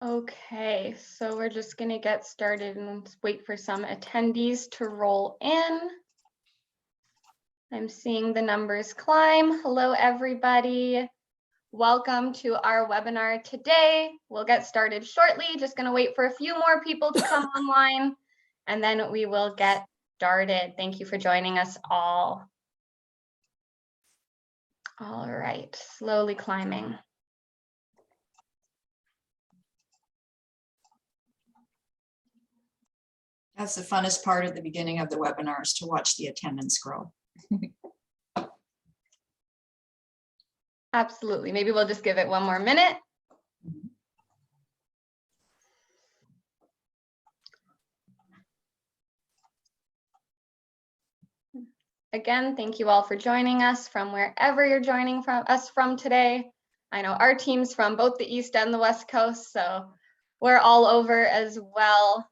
Okay, so we're just going to get started and wait for some attendees to roll in. I'm seeing the numbers climb. Hello, everybody. Welcome to our webinar today. We'll get started shortly. Just going to wait for a few more people to come online, and then we will get started. Thank you for joining us all. All right, slowly climbing. That's the funnest part of the beginning of the webinar, is to watch the attendance grow. Absolutely. Maybe we'll just give it one more minute. Again, thank you all for joining us from wherever you're joining us from today. I know our team's from both the East and the West Coast, so we're all over as well.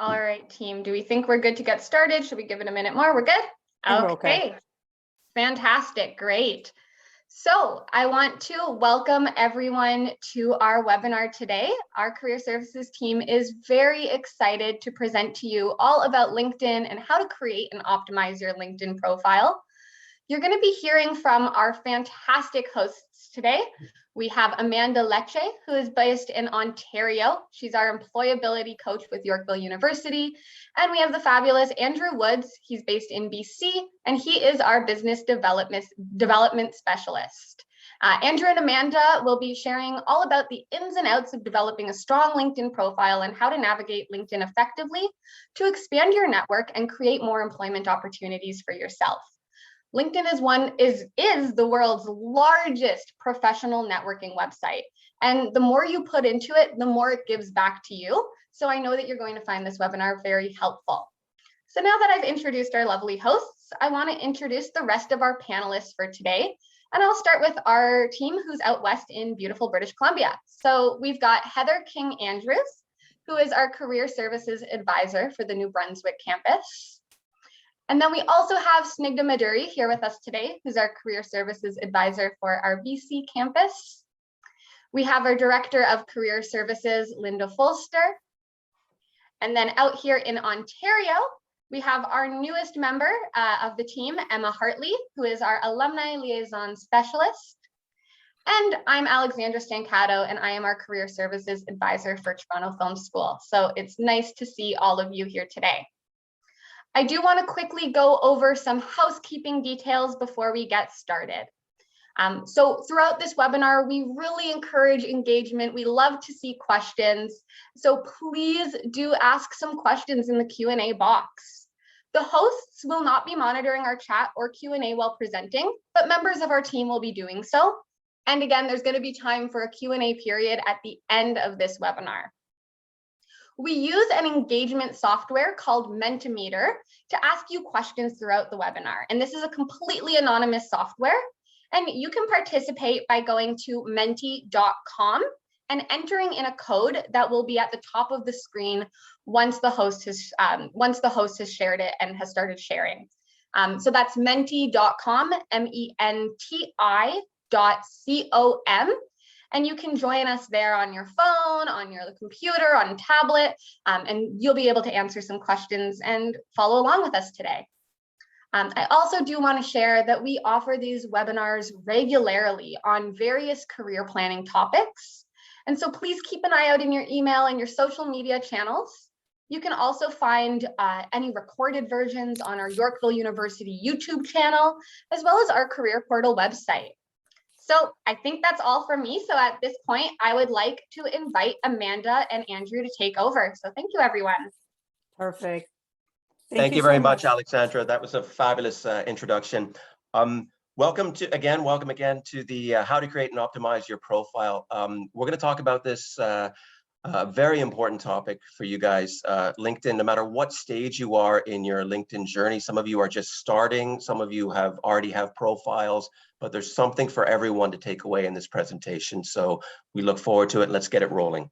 All right, team, do we think we're good to get started? Should we give it a minute more? We're good? Okay. Fantastic, great. So I want to welcome everyone to our webinar today. Our career services team is very excited to present to you all about LinkedIn and how to create and optimize your LinkedIn profile. You're going to be hearing from our fantastic hosts today. We have Amanda Lecce, who is based in Ontario. She's our employability coach with Yorkville University. And we have the fabulous Andrew Woods. He's based in BC, and he is our business development specialist. Andrew and Amanda will be sharing all about the ins and outs of developing a strong LinkedIn profile and how to navigate LinkedIn effectively to expand your network and create more employment opportunities for yourself. LinkedIn is the world's largest professional networking website. And the more you put into it, the more it gives back to you. So I know that you're going to find this webinar very helpful. So now that I've introduced our lovely hosts, I want to introduce the rest of our panelists for today. And I'll start with our team who's out west in beautiful British Columbia. So we've got Heather King Andrews, who is our career services advisor for the New Brunswick campus. And then we also have Snigdha Maduri here with us today, who's our career services advisor for our BC campus. We have our director of career services, Linda Folster. And then out here in Ontario, we have our newest member of the team, Emma Hartley, who is our alumni liaison specialist. And I'm Alexandra Stancato, and I am our career services advisor for Toronto Film School. So it's nice to see all of you here today. I do want to quickly go over some housekeeping details before we get started. So throughout this webinar, we really encourage engagement. We love to see questions. So please do ask some questions in the Q&A box. The hosts will not be monitoring our chat or Q&A while presenting, but members of our team will be doing so. And again, there's going to be time for a Q&A period at the end of this webinar. We use an engagement software called Mentimeter to ask you questions throughout the webinar. And this is a completely anonymous software. And you can participate by going to menti.com and entering in a code that will be at the top of the screen once the host has shared it and has started sharing. So that's menti.com, menti.com. And you can join us there on your phone, on your computer, on a tablet, and you'll be able to answer some questions and follow along with us today. I also do want to share that we offer these webinars regularly on various career planning topics. And so please keep an eye out in your email and your social media channels. You can also find any recorded versions on our Yorkville University YouTube channel, as well as our career portal website. So I think that's all for me. So at this point, I would like to invite Amanda and Andrew to take over. So thank you, everyone. Perfect. Thank you very much, Alexandra. That was a fabulous introduction. Welcome again to the how to create and optimize your profile. We're going to talk about this very important topic for you guys. LinkedIn, no matter what stage you are in your LinkedIn journey, some of you are just starting, some of you already have profiles, but there's something for everyone to take away in this presentation. So we look forward to it. Let's get it rolling.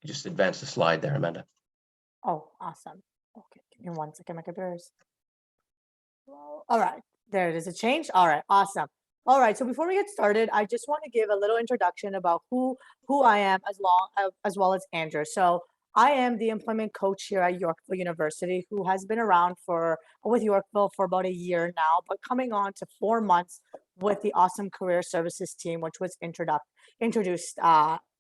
You just advance the slide there, Amanda. Oh, awesome. Okay, give me 1 second, my computer's. All right, there it is. It changed. All right, awesome. All right, so before we get started, I just want to give a little introduction about who I am, as well as Andrew. So I am the employment coach here at Yorkville University, who has been around with Yorkville for about a year now, but coming on to 4 months with the awesome career services team, which was introduced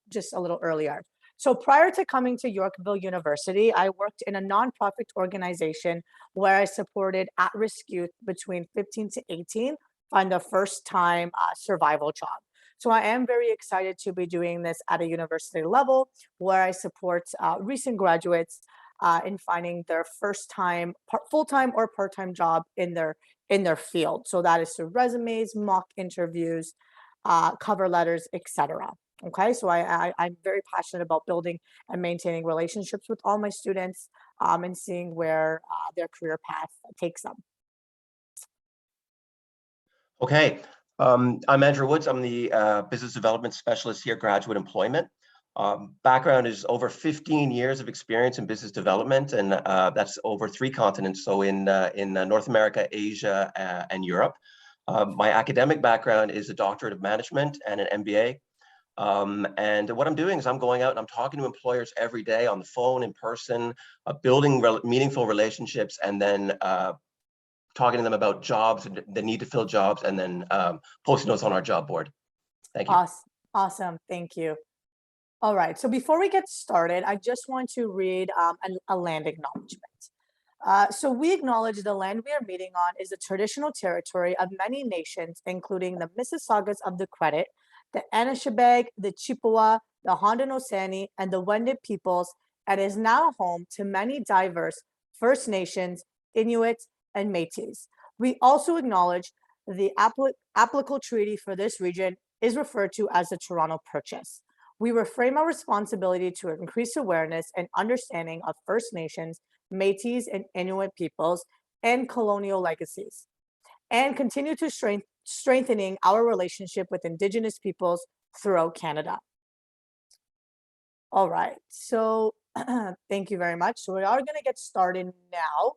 just a little earlier. So prior to coming to Yorkville University, I worked in a nonprofit organization where I supported at-risk youth between 15 to 18 find their first time survival job. So I am very excited to be doing this at a university level where I support recent graduates in finding their first time full-time or part-time job in their field. So that is through resumes, mock interviews, cover letters, etc. Okay, so I'm very passionate about building and maintaining relationships with all my students and seeing where their career path takes them. Okay, I'm Andrew Woods. I'm the business development specialist here, Graduate Employment. Background is over 15 years of experience in business development, and that's over 3 continents. So in North America, Asia, and Europe. My academic background is a doctorate of management and an MBA. And what I'm doing is I'm going out and I'm talking to employers every day on the phone, in person, building meaningful relationships, and then talking to them about jobs and the need to fill jobs, and then posting those on our job board. Thank you. Awesome. Thank you. All right. So before we get started, I just want to read a land acknowledgement. So we acknowledge the land we are meeting on is the traditional territory of many nations, including the Mississaugas of the Credit, the Anishinaabe, the Chippewa, the Haudenosaunee, and the Wendat peoples, and is now home to many diverse First Nations, Inuit, and Métis. We also acknowledge the applicable treaty for this region is referred to as the Toronto Purchase. We reframe our responsibility to increase awareness and understanding of First Nations, Métis, and Inuit peoples and colonial legacies, and continue to strengthening our relationship with Indigenous peoples throughout Canada. All right, so thank you very much. So we are going to get started now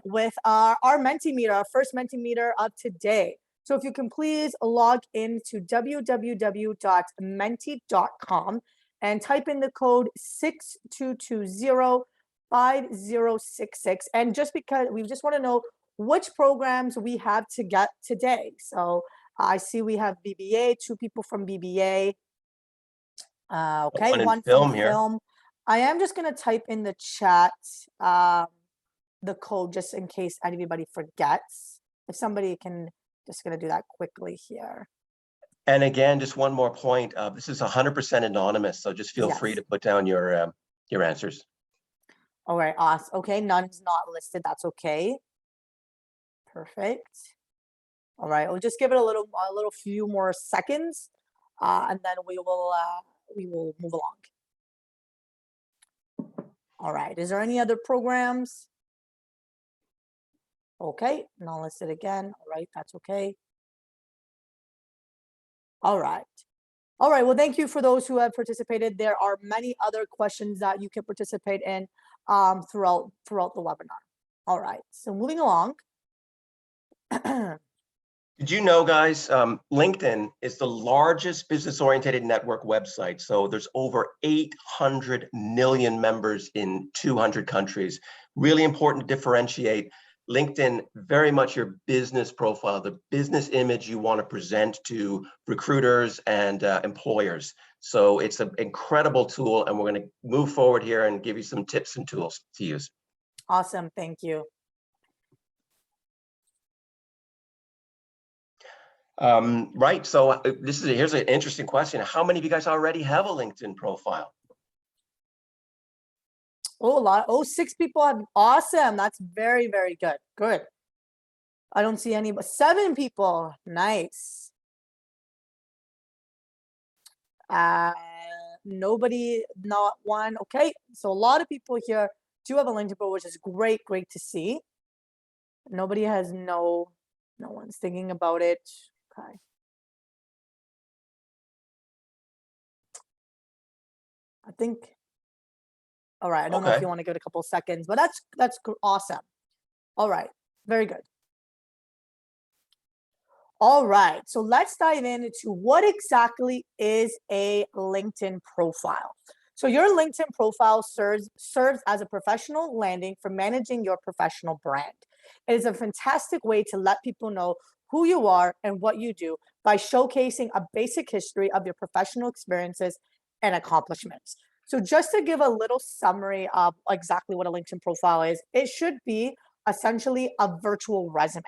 with our Mentimeter, our first Mentimeter of today. So if you can please log into www.menti.com and type in the code 6220-5066. And just because we just want to know which programs we have to get today. So I see we have BBA, 2 people from BBA. Okay, one from film. I am just going to type in the chat the code just in case anybody forgets. If somebody can, just going to do that quickly here. And again, just one more point. This is 100% anonymous, so just feel free to put down your answers. All right, awesome. Okay, none's not listed. That's okay. Perfect. All right, we'll just give it a little few more seconds, and then we will move along. All right. Is there any other programs? Okay, not listed again. All right, that's okay. All right. All right, well, thank you for those who have participated. There are many other questions that you can participate in throughout the webinar. All right, so moving along. Did you know, guys, LinkedIn is the largest business-oriented network website. So there's over 800 million members in 200 countries. Really important to differentiate. LinkedIn, very much your business profile, the business image you want to present to recruiters and employers. So it's an incredible tool, and we're going to move forward here and give you some tips and tools to use. Awesome, thank you. Right, so here's an interesting question. How many of you guys already have a LinkedIn profile? Oh, a lot. Oh, 6 people have. Awesome. That's very, very good. Good. I don't see any, but 7 people. Nice. Nobody, not one. Okay. So a lot of people here do have a LinkedIn profile, which is great to see. Nobody has no one's thinking about it. Okay. I think, all right, I don't know if Okay. you want to give it a couple of seconds, but that's awesome. All right, very good. All right, so let's dive into what exactly is a LinkedIn profile. So your LinkedIn profile serves as a professional landing for managing your professional brand. It is a fantastic way to let people know who you are and what you do by showcasing a basic history of your professional experiences and accomplishments. So just to give a little summary of exactly what a LinkedIn profile is, it should be essentially a virtual resume.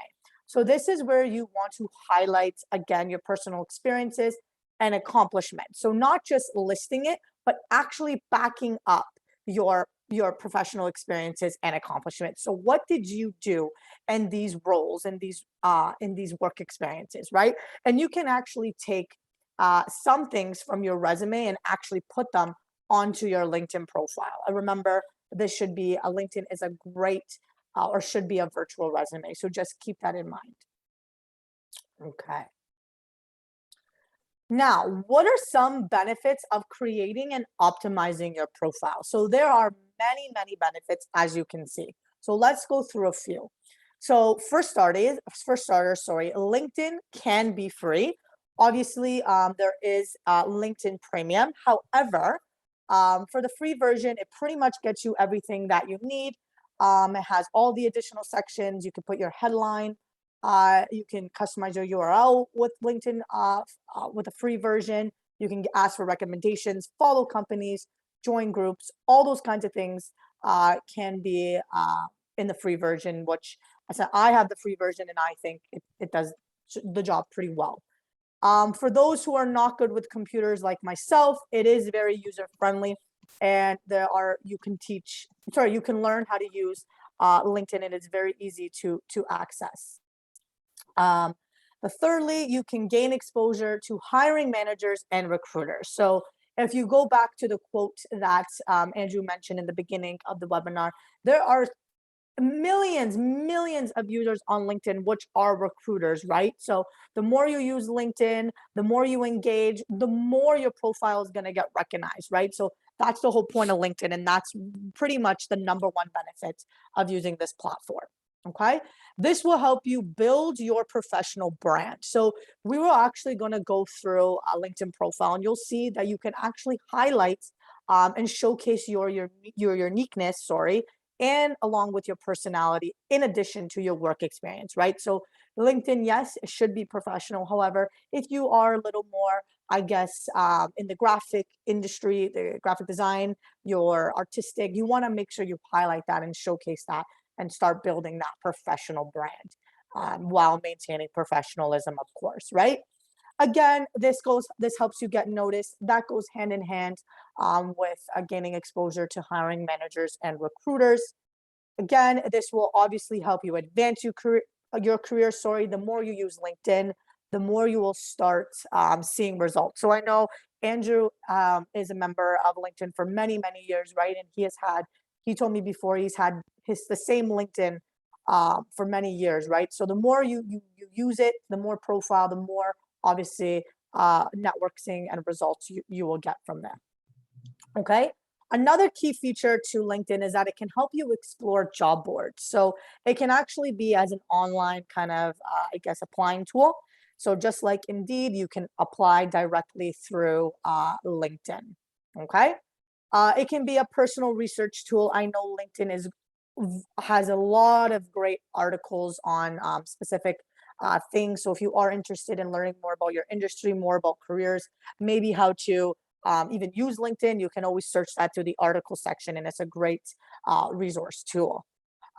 So this is where you want to highlight, again, your personal experiences and accomplishments. So not just listing it, but actually backing up your professional experiences and accomplishments. So what did you do in these roles, in these work experiences, right? And you can actually take some things from your resume and actually put them onto your LinkedIn profile. And remember, this should be a LinkedIn is a great or should be a virtual resume. So just keep that in mind. Okay. Now, what are some benefits of creating and optimizing your profile? So there are many, many benefits, as you can see. So let's go through a few. So for starters, LinkedIn can be free. Obviously, there is LinkedIn Premium. However, for the free version, it pretty much gets you everything that you need. It has all the additional sections. You can put your headline. You can customize your URL with LinkedIn with a free version. You can ask for recommendations, follow companies, join groups, all those kinds of things can be in the free version, which I said I have the free version and I think it does the job pretty well. For those who are not good with computers like myself, it is very user friendly, and you can learn how to use LinkedIn, and it's very easy to access. The thirdly, you can gain exposure to hiring managers and recruiters. So if you go back to the quote that Andrew mentioned in the beginning of the webinar, there are millions of users on LinkedIn, which are recruiters, right? So the more you use LinkedIn, the more you engage, the more your profile is going to get recognized, right? So that's the whole point of LinkedIn. And that's pretty much the number one benefit of using this platform. Okay, this will help you build your professional brand. So we were actually going to go through a LinkedIn profile, and you'll see that you can actually highlight and showcase your uniqueness, and along with your personality, in addition to your work experience, right? So LinkedIn, yes, it should be professional. However, if you are a little more, I guess, in the graphic industry, the graphic design, your artistic, you want to make sure you highlight that and showcase that and start building that professional brand while maintaining professionalism, of course, right? Again, this helps you get noticed. That goes hand in hand with gaining exposure to hiring managers and recruiters. Again, this will obviously help you advance your career. The more you use LinkedIn, the more you will start seeing results. So I know Andrew is a member of LinkedIn for many years, right? And he told me before he's had the same LinkedIn for many years, right? So the more you use it, the more profile, the more obviously networking and results you will get from there. Okay. Another key feature to LinkedIn is that it can help you explore job boards. So it can actually be as an online kind of, I guess, applying tool. So just like Indeed, you can apply directly through LinkedIn. Okay. It can be a personal research tool. I know LinkedIn has a lot of great articles on specific things. So if you are interested in learning more about your industry, more about careers, maybe how to even use LinkedIn, you can always search that through the article section, and it's a great resource tool.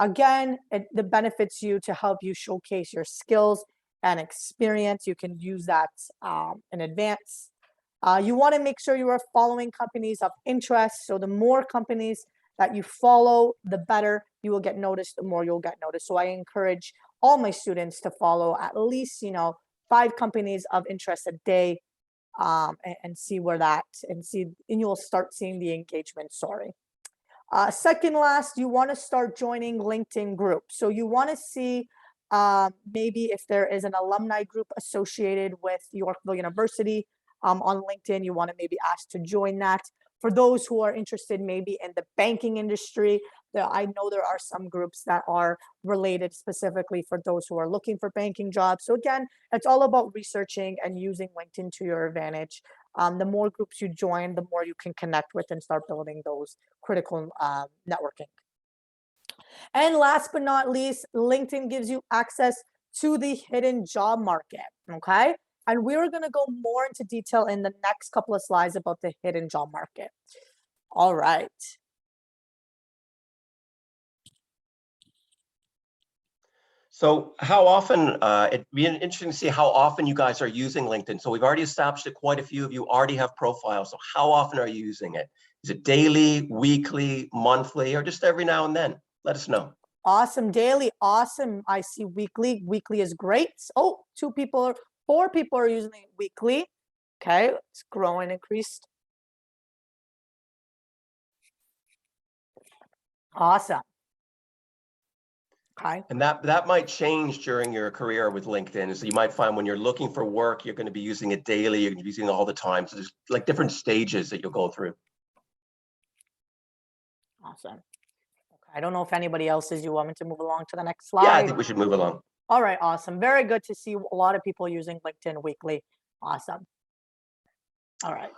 Again, it benefits you to help you showcase your skills and experience. You can use that in advance. You want to make sure you are following companies of interest. So the more companies that you follow, the better you will get noticed, the more you'll get noticed. So I encourage all my students to follow at least, 5 companies of interest a day and see and you'll start seeing the engagement. Second last, you want to start joining LinkedIn groups. So you want to see maybe if there is an alumni group associated with Yorkville University on LinkedIn, you want to maybe ask to join that. For those who are interested maybe in the banking industry, I know there are some groups that are related specifically for those who are looking for banking jobs. So again, it's all about researching and using LinkedIn to your advantage. The more groups you join, the more you can connect with and start building those critical networking. And last but not least, LinkedIn gives you access to the hidden job market, okay? And we're gonna go more into detail in the next couple of slides about the hidden job market. All right. So how often, it'd be interesting to see how often you guys are using LinkedIn. So we've already established that quite a few of you already have profiles. So how often are you using it? Is it daily, weekly, monthly, or just every now and then? Let us know. Awesome. Daily. Awesome. I see weekly. Weekly is great. Oh, 4 people are using it weekly. Okay. It's growing, increased. Awesome. Okay. And that might change during your career with LinkedIn. So you might find when you're looking for work, you're going to be using it daily, you're going to be using it all the time. So there's like different stages that you'll go through. Awesome. Okay. I don't know if anybody else is. You want me to move along to the next slide? Yeah, I think we should move along. All right. Awesome. Very good to see a lot of people using LinkedIn weekly. Awesome. All right.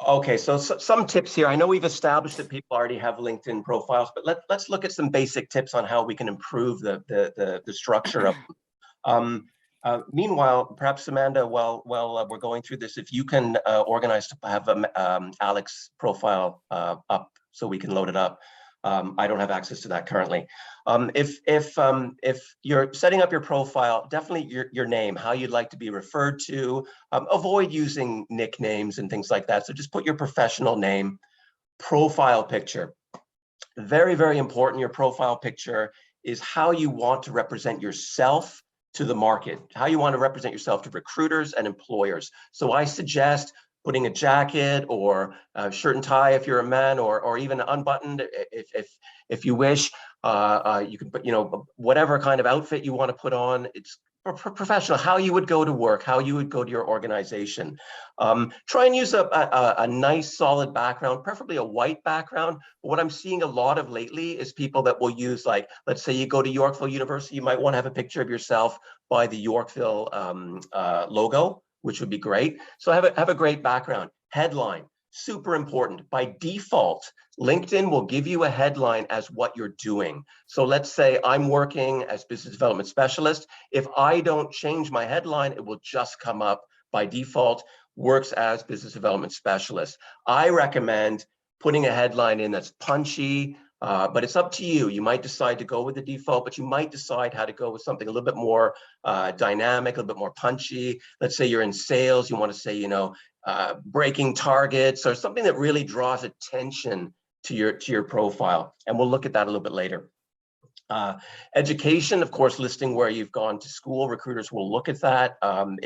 Okay, so some tips here. I know we've established that people already have LinkedIn profiles, but let's look at some basic tips on how we can improve the structure of them. Meanwhile, perhaps Amanda, while we're going through this, if you can organize to have Alex's profile up so we can load it up. I don't have access to that currently. If you're setting up your profile, definitely your name, how you'd like to be referred to. Avoid using nicknames and things like that. So just put your professional name. Profile picture. Very, very important. Your profile picture is how you want to represent yourself to the market, how you want to represent yourself to recruiters and employers. So I suggest putting a jacket or a shirt and tie if you're a man, or even unbuttoned if you wish. You can put, whatever kind of outfit you want to put on. It's professional, how you would go to work, how you would go to your organization. Try and use a nice solid background, preferably a white background. But what I'm seeing a lot of lately is people that will use, like, let's say you go to Yorkville University, you might want to have a picture of yourself by the Yorkville logo, which would be great. So have a great background. Headline, super important. By default, LinkedIn will give you a headline as what you're doing. So let's say I'm working as business development specialist. If I don't change my headline, it will just come up by default, works as business development specialist. I recommend putting a headline in that's punchy, but it's up to you. You might decide to go with the default, but you might decide how to go with something a little bit more dynamic, a little bit more punchy. Let's say you're in sales, you want to say, breaking targets, or something that really draws attention to your profile. And we'll look at that a little bit later. Education, of course, listing where you've gone to school. Recruiters will look at that, and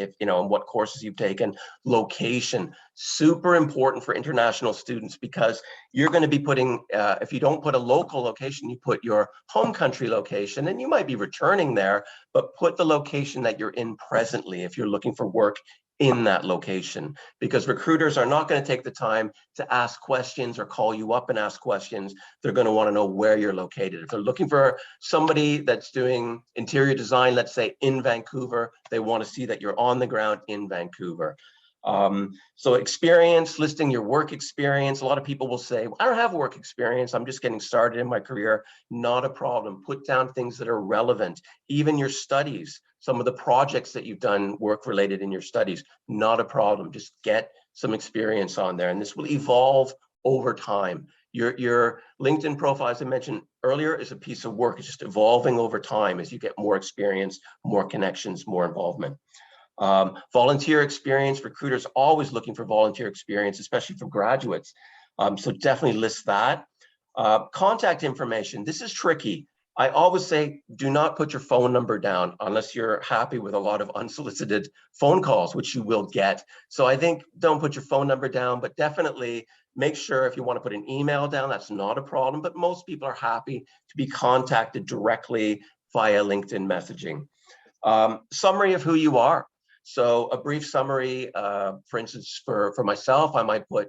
what courses you've taken. Location, super important for international students, because you're going to be putting, if you don't put a local location, you put your home country location, and you might be returning there, but put the location that you're in presently if you're looking for work in that location, because recruiters are not going to take the time to ask questions or call you up and ask questions. They're going to want to know where you're located. If they're looking for somebody that's doing interior design, let's say in Vancouver, they want to see that you're on the ground in Vancouver. So experience, listing your work experience. A lot of people will say, I don't have work experience, I'm just getting started in my career. Not a problem. Put down things that are relevant, even your studies. Some of the projects that you've done work related in your studies, not a problem. Just get some experience on there, and this will evolve over time. Your LinkedIn profile, as I mentioned earlier, is a piece of work. It's just evolving over time as you get more experience, more connections, more involvement. Volunteer experience, recruiters always looking for volunteer experience, especially for graduates. So definitely list that. Contact information, this is tricky. I always say, do not put your phone number down unless you're happy with a lot of unsolicited phone calls, which you will get. So I think don't put your phone number down, but definitely make sure if you want to put an email down, that's not a problem, but most people are happy to be contacted directly via LinkedIn messaging. Summary of who you are. So a brief summary, for instance, for myself, I might put,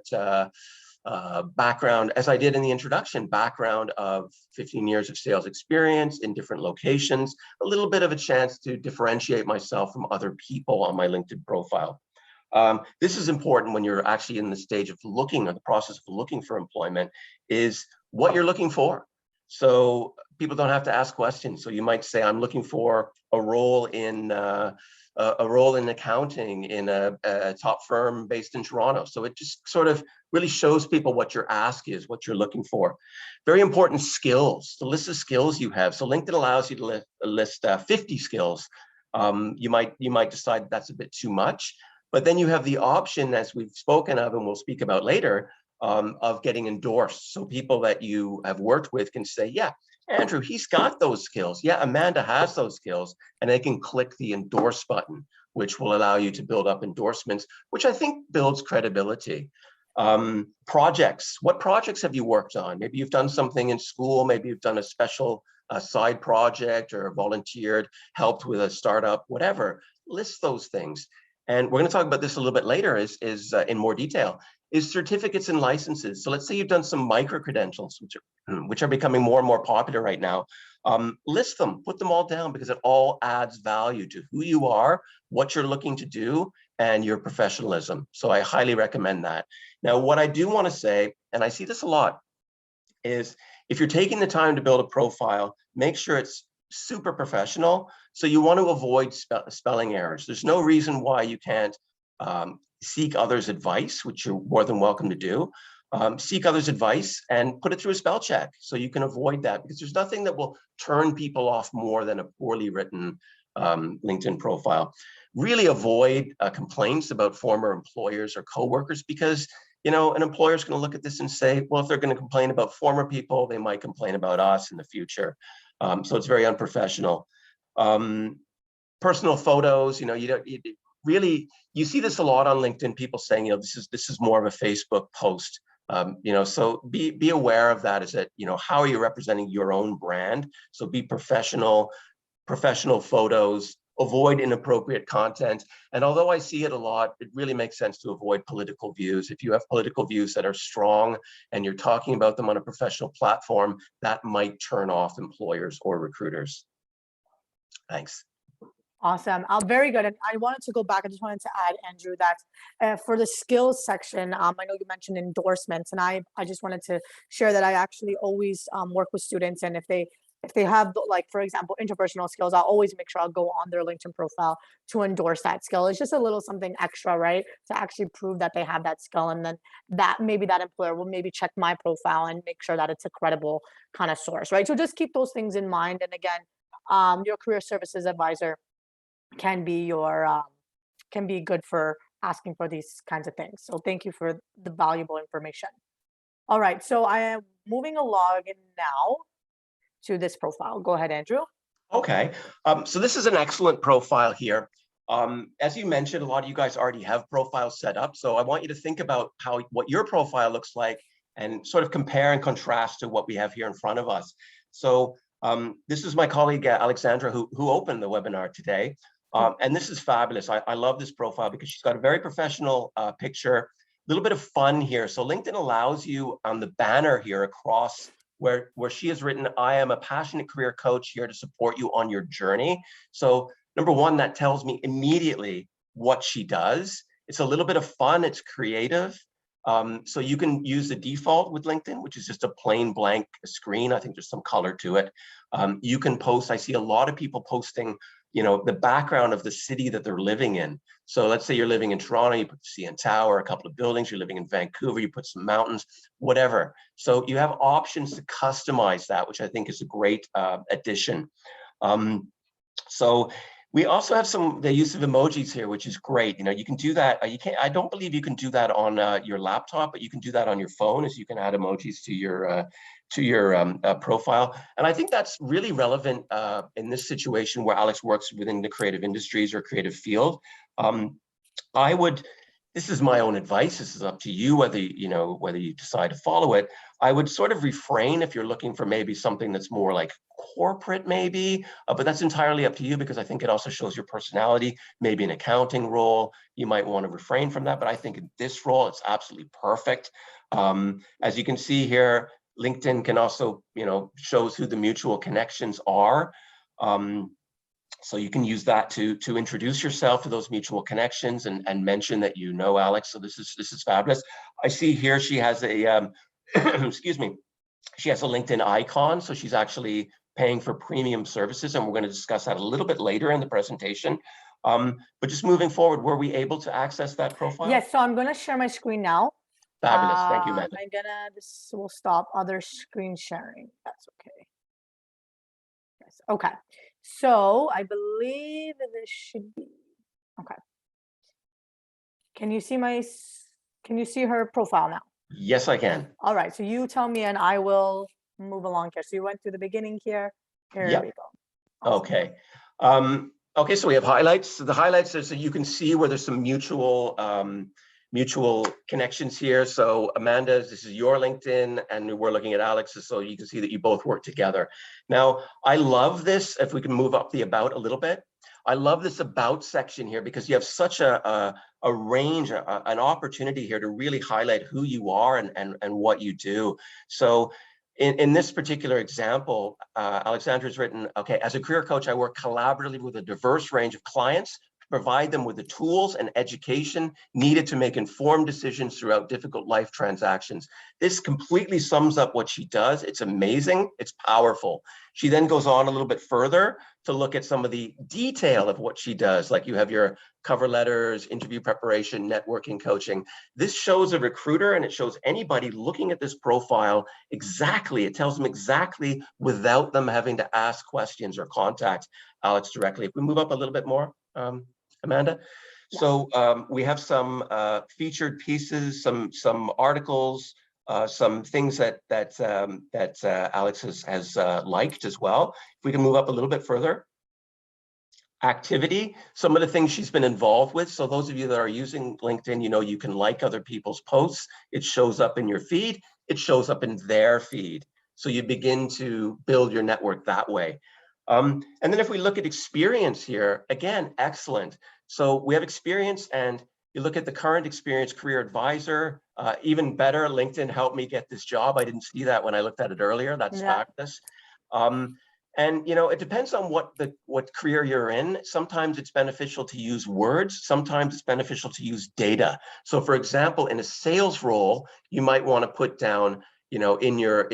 background, as I did in the introduction, background of 15 years of sales experience in different locations, a little bit of a chance to differentiate myself from other people on my LinkedIn profile. This is important when you're actually in the stage of looking, or the process of looking for employment, is what you're looking for. So people don't have to ask questions. So you might say, I'm looking for a role in accounting in a top firm based in Toronto. So it just sort of really shows people what your ask is, what you're looking for. Very important skills, the list of skills you have. So LinkedIn allows you to list 50 skills. You might decide that's a bit too much, but then you have the option, as we've spoken of and we'll speak about later, of getting endorsed. So people that you have worked with can say, yeah, Andrew, he's got those skills. Yeah, Amanda has those skills. And they can click the endorse button, which will allow you to build up endorsements, which I think builds credibility. Projects, what projects have you worked on? Maybe you've done something in school, maybe you've done a special side project or volunteered, helped with a startup, whatever. List those things. And we're going to talk about this a little bit later is in more detail, is certificates and licenses. So let's say you've done some micro-credentials, which are becoming more and more popular right now. List them, put them all down, because it all adds value to who you are, what you're looking to do, and your professionalism. So I highly recommend that. Now, what I do want to say, and I see this a lot, is if you're taking the time to build a profile, make sure it's super professional. So you want to avoid spelling errors. There's no reason why you can't seek others' advice, which you're more than welcome to do. Seek others' advice and put it through a spell check so you can avoid that, because there's nothing that will turn people off more than a poorly written LinkedIn profile. Really avoid complaints about former employers or coworkers, because an employer is going to look at this and say, well, if they're going to complain about former people, they might complain about us in the future. So it's very unprofessional. Personal photos, you see this a lot on LinkedIn, people saying, this is more of a Facebook post. So be aware of that. Is that, how are you representing your own brand? So be professional photos, avoid inappropriate content. And although I see it a lot, it really makes sense to avoid political views. If you have political views that are strong and you're talking about them on a professional platform, that might turn off employers or recruiters. Thanks. Awesome. Very good. And I wanted to go back. I just wanted to add, Andrew, that for the skills section, I know you mentioned endorsements, and I just wanted to share that I actually always work with students, and if they have, like, for example, interpersonal skills, I'll always make sure I'll go on their LinkedIn profile to endorse that skill. It's just a little something extra, right? To actually prove that they have that skill. And then that employer will maybe check my profile and make sure that it's a credible kind of source, right? So just keep those things in mind. And again, your career services advisor can be good for asking for these kinds of things. So thank you for the valuable information. All right, so I am moving along now to this profile. Go ahead, Andrew. Okay, so this is an excellent profile here. As you mentioned, a lot of you guys already have profiles set up. So I want you to think about what your profile looks like and sort of compare and contrast to what we have here in front of us. So this is my colleague, Alexandra, who opened the webinar today. And this is fabulous. I love this profile because she's got a very professional picture, a little bit of fun here. So LinkedIn allows you on the banner here across where she has written, I am a passionate career coach here to support you on your journey. So number one, that tells me immediately what she does. It's a little bit of fun. It's creative. So you can use the default with LinkedIn, which is just a plain blank screen. I think there's some color to it. You can post, I see a lot of people posting, the background of the city that they're living in. So let's say you're living in Toronto, you put the CN Tower, a couple of buildings, you're living in Vancouver, you put some mountains, whatever. So you have options to customize that, which I think is a great addition. So we also have the use of emojis here, which is great. You can do that. I don't believe you can do that on your laptop, but you can do that on your phone, as you can add emojis to your profile. And I think that's really relevant in this situation where Alex works within the creative industries or creative field. This is my own advice. This is up to you whether you decide to follow it. I would sort of refrain if you're looking for maybe something that's more like corporate maybe, but that's entirely up to you because I think it also shows your personality. Maybe an accounting role, you might want to refrain from that, but I think in this role, it's absolutely perfect. As you can see here, LinkedIn can also, shows who the mutual connections are. So you can use that to introduce yourself to those mutual connections and mention that you know Alex. So this is fabulous. I see here she has a excuse me, she has a LinkedIn icon, so she's actually paying for premium services, and we're going to discuss that a little bit later in the presentation. But just moving forward, were we able to access that profile? Yes, so I'm going to share my screen now. Fabulous, thank you, Amanda. This will stop other screen sharing. That's okay. Yes, okay. So I believe this should be, okay. Can you see her profile now? Yes, I can. All right, so you tell me and I will move along here. So you went through the beginning here. Here we go. Awesome. Okay. Okay, so we have highlights. So the highlights are so you can see where there's some mutual connections here. So Amanda, this is your LinkedIn, and we're looking at Alex's, so you can see that you both work together. Now, I love this, if we can move up the about a little bit. I love this about section here because you have such a range, an opportunity here to really highlight who you are and what you do. So in this particular example, Alexandra's written, okay, as a career coach, I work collaboratively with a diverse range of clients to provide them with the tools and education needed to make informed decisions throughout difficult life transactions. This completely sums up what she does. It's amazing. It's powerful. She then goes on a little bit further to look at some of the detail of what she does. Like you have your cover letters, interview preparation, networking coaching. This shows a recruiter and it shows anybody looking at this profile exactly. It tells them exactly without them having to ask questions or contact Alex directly. If we move up a little bit more, Amanda. Yeah. So we have some featured pieces, some articles, some things that Alex has liked as well. If we can move up a little bit further. Activity, some of the things she's been involved with. So those of you that are using LinkedIn, you can like other people's posts. It shows up in your feed. It shows up in their feed. So you begin to build your network that way. And then if we look at experience here, again, excellent. So we have experience, and you look at the current experience, career advisor, even better, LinkedIn helped me get this job. I didn't see that when I looked at it earlier. That's fabulous. And it depends on what career you're in. Sometimes it's beneficial to use words. Sometimes it's beneficial to use data. So for example, in a sales role, you might want to put down, in your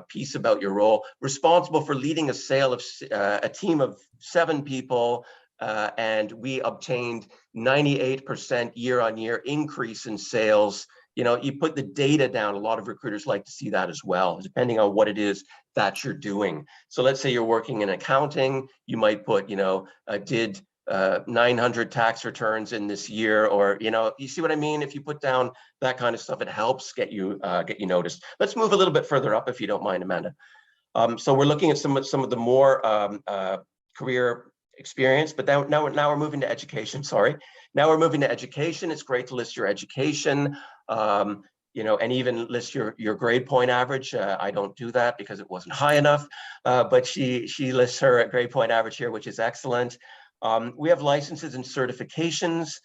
piece about your role, responsible for leading a sale of a team of 7 people, and we obtained 98% year-on-year increase in sales. You put the data down. A lot of recruiters like to see that as well, depending on what it is that you're doing. So let's say you're working in accounting, you might put, did 900 tax returns in this year, or, you see what I mean? If you put down that kind of stuff, it helps get you noticed. Let's move a little bit further up, if you don't mind, Amanda. So we're looking at some of the more career experience, but now we're moving to education. Sorry. Now we're moving to education. It's great to list your education, and even list your grade point average. I don't do that because it wasn't high enough, but she lists her grade point average here, which is excellent. We have licenses and certifications,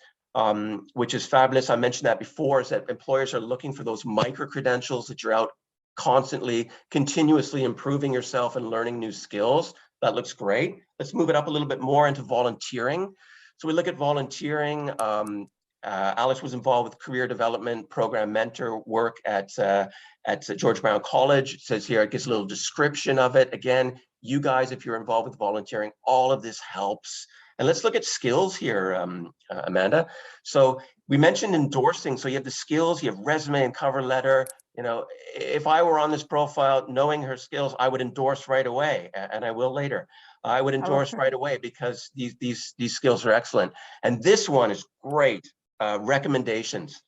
which is fabulous. I mentioned that before, is that employers are looking for those micro credentials that you're out constantly, continuously improving yourself and learning new skills. That looks great. Let's move it up a little bit more into volunteering. So we look at volunteering. Alex was involved with career development program mentor work at George Brown College. It says here, it gives a little description of it. Again, you guys, if you're involved with volunteering, all of this helps. And let's look at skills here, Amanda. So we mentioned endorsing. So you have the skills, you have resume and cover letter. If I were on this profile, knowing her skills, I would endorse right away, and I will later. I would endorse right away because these skills are excellent. And this one is great. Recommendations.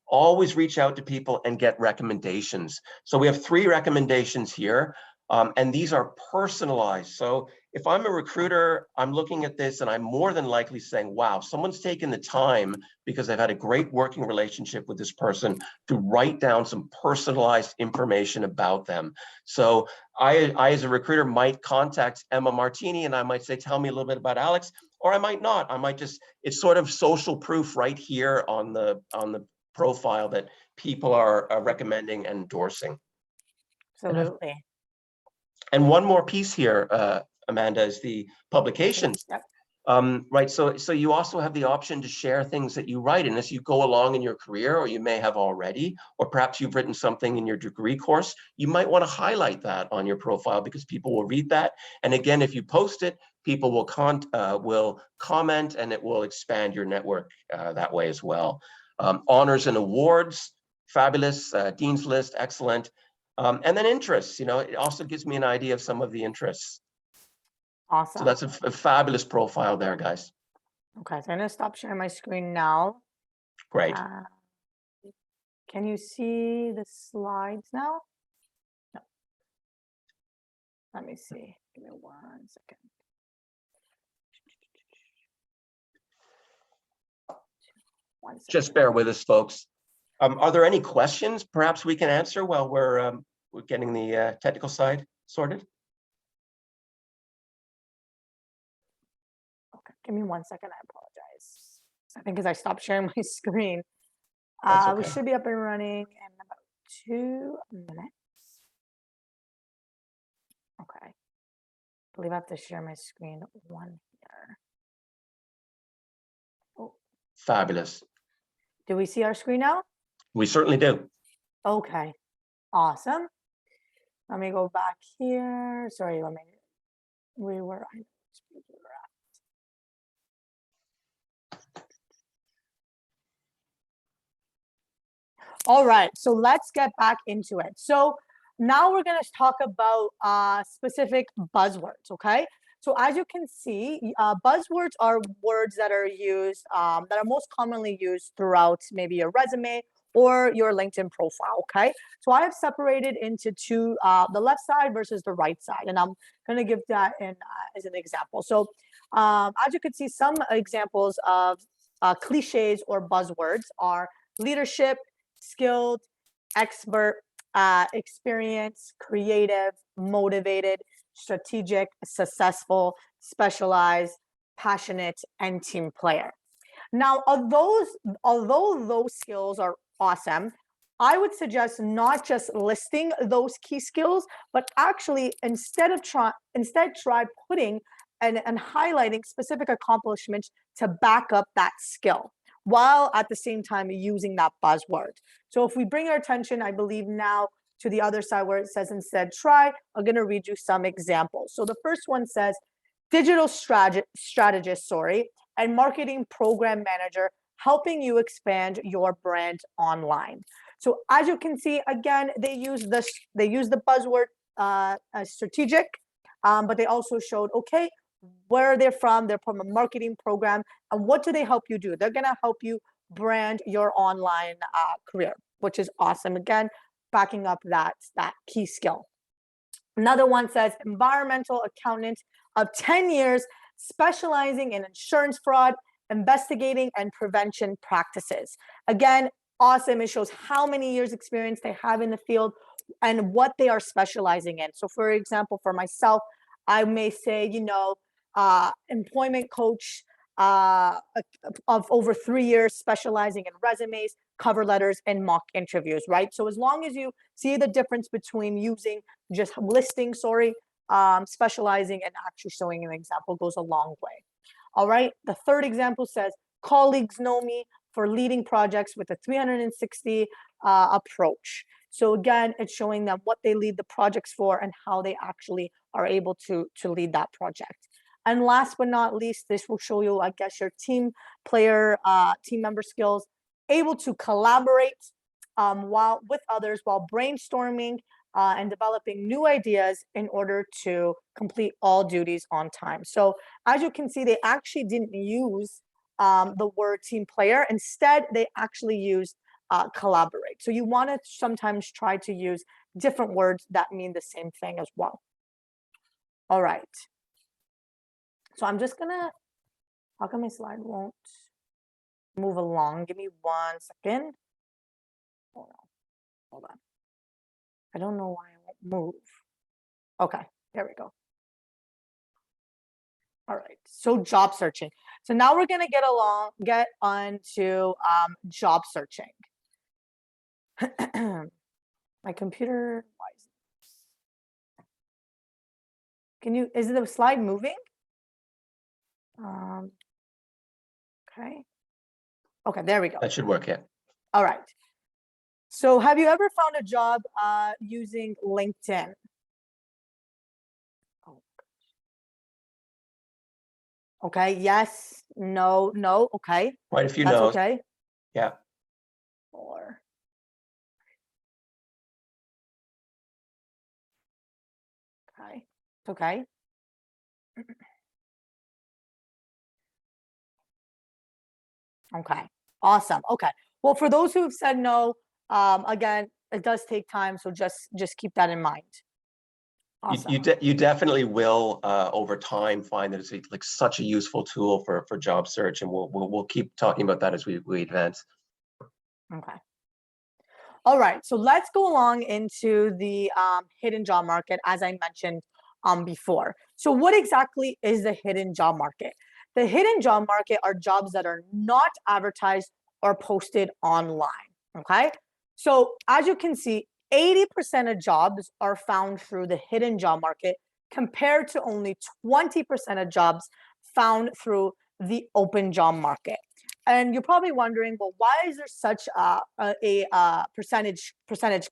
Always reach out to people and get recommendations. So we have 3 recommendations here, and these are personalized. So if I'm a recruiter, I'm looking at this and I'm more than likely saying, wow, someone's taken the time because they've had a great working relationship with this person to write down some personalized information about them. So I as a recruiter might contact Emma Martini and I might say, tell me a little bit about Alex, or I might not. I might just, it's sort of social proof right here on the profile that people are recommending and endorsing. Absolutely. And one more piece here, Amanda, is the publications. Yep. Right, so you also have the option to share things that you write, and as you go along in your career, or you may have already, or perhaps you've written something in your degree course, you might want to highlight that on your profile because people will read that. And again, if you post it, people will comment, and it will expand your network that way as well. Honors and awards, fabulous. Dean's List, excellent. And then interests, you know, it also gives me an idea of some of the interests. Awesome. So that's a fabulous profile there, guys. Okay, so I'm gonna stop sharing my screen now. Great. Can you see the slides now? No. Let me see. Give me 1 second. One second. Just bear with us, folks. Are there any questions perhaps we can answer while we're getting the technical side sorted? Okay, give me 1 second. I apologize. I think because I stopped sharing my screen. That's okay. We should be up and running in about 2 minutes. Okay. I believe I have to share my screen 1 here. Oh. Fabulous. Do we see our screen now? We certainly do. Okay. Awesome. Let me go back here. Sorry, we were at. All right, so let's get back into it. So now we're going to talk about specific buzzwords, okay? So as you can see, buzzwords are words that are used, that are most commonly used throughout maybe your resume or your LinkedIn profile, okay? So I have separated into two, the left side versus the right side, and I'm going to give that in as an example. So as you can see, some examples of cliches or buzzwords are leadership, skilled, expert, experienced, creative, motivated, strategic, successful, specialized, passionate, and team player. Now, although those skills are awesome, I would suggest not just listing those key skills, but actually instead try putting and highlighting specific accomplishments to back up that skill, while at the same time using that buzzword. So if we bring our attention, I believe now to the other side where it says instead try, I'm going to read you some examples. So the first one says digital strategist, and marketing program manager, helping you expand your brand online. So as you can see, again, they use the buzzword strategic, but they also showed, okay, where they're from a marketing program, and what do they help you do? They're going to help you brand your online career, which is awesome. Again, backing up that key skill. Another one says environmental accountant of 10 years, specializing in insurance fraud, investigating and prevention practices. Again, awesome. It shows how many years experience they have in the field and what they are specializing in. So for example, for myself, I may say, employment coach of over 3 years, specializing in resumes, cover letters, and mock interviews, right? So as long as you see the difference between using just listing, specializing and actually showing an example goes a long way. All right. The third example says, colleagues know me for leading projects with a 360 approach. So again, it's showing them what they lead the projects for and how they actually are able to lead that project. And last but not least, this will show you, I guess, your team member skills, able to collaborate with others while brainstorming and developing new ideas in order to complete all duties on time. So as you can see, they actually didn't use the word team player. Instead, they actually used collaborate. So you want to sometimes try to use different words that mean the same thing as well. All right. So I'm just gonna, how come my slide won't move along? Give me 1 second. Hold on, hold on. I don't know why it won't move. Okay, there we go. All right, so job searching. So now we're gonna get on to job searching. My computer, why is is the slide moving? Okay. Okay, there we go. That should work, yeah. All right. So have you ever found a job using LinkedIn? Oh. Okay, yes, no, no, okay. Quite a few That's no's. okay. Yeah. Or okay, it's okay. Okay, awesome. Okay. Well, for those who have said no, again, it does take time, so just keep that in mind. Awesome. You definitely will over time find that it's like such a useful tool for job search, and we'll keep talking about that as we advance. Okay. All right, so let's go along into the hidden job market, as I mentioned before. So what exactly is the hidden job market? The hidden job market are jobs that are not advertised or posted online, okay? So as you can see, 80% of jobs are found through the hidden job market compared to only 20% of jobs found through the open job market. And you're probably wondering, well, why is there such a percentage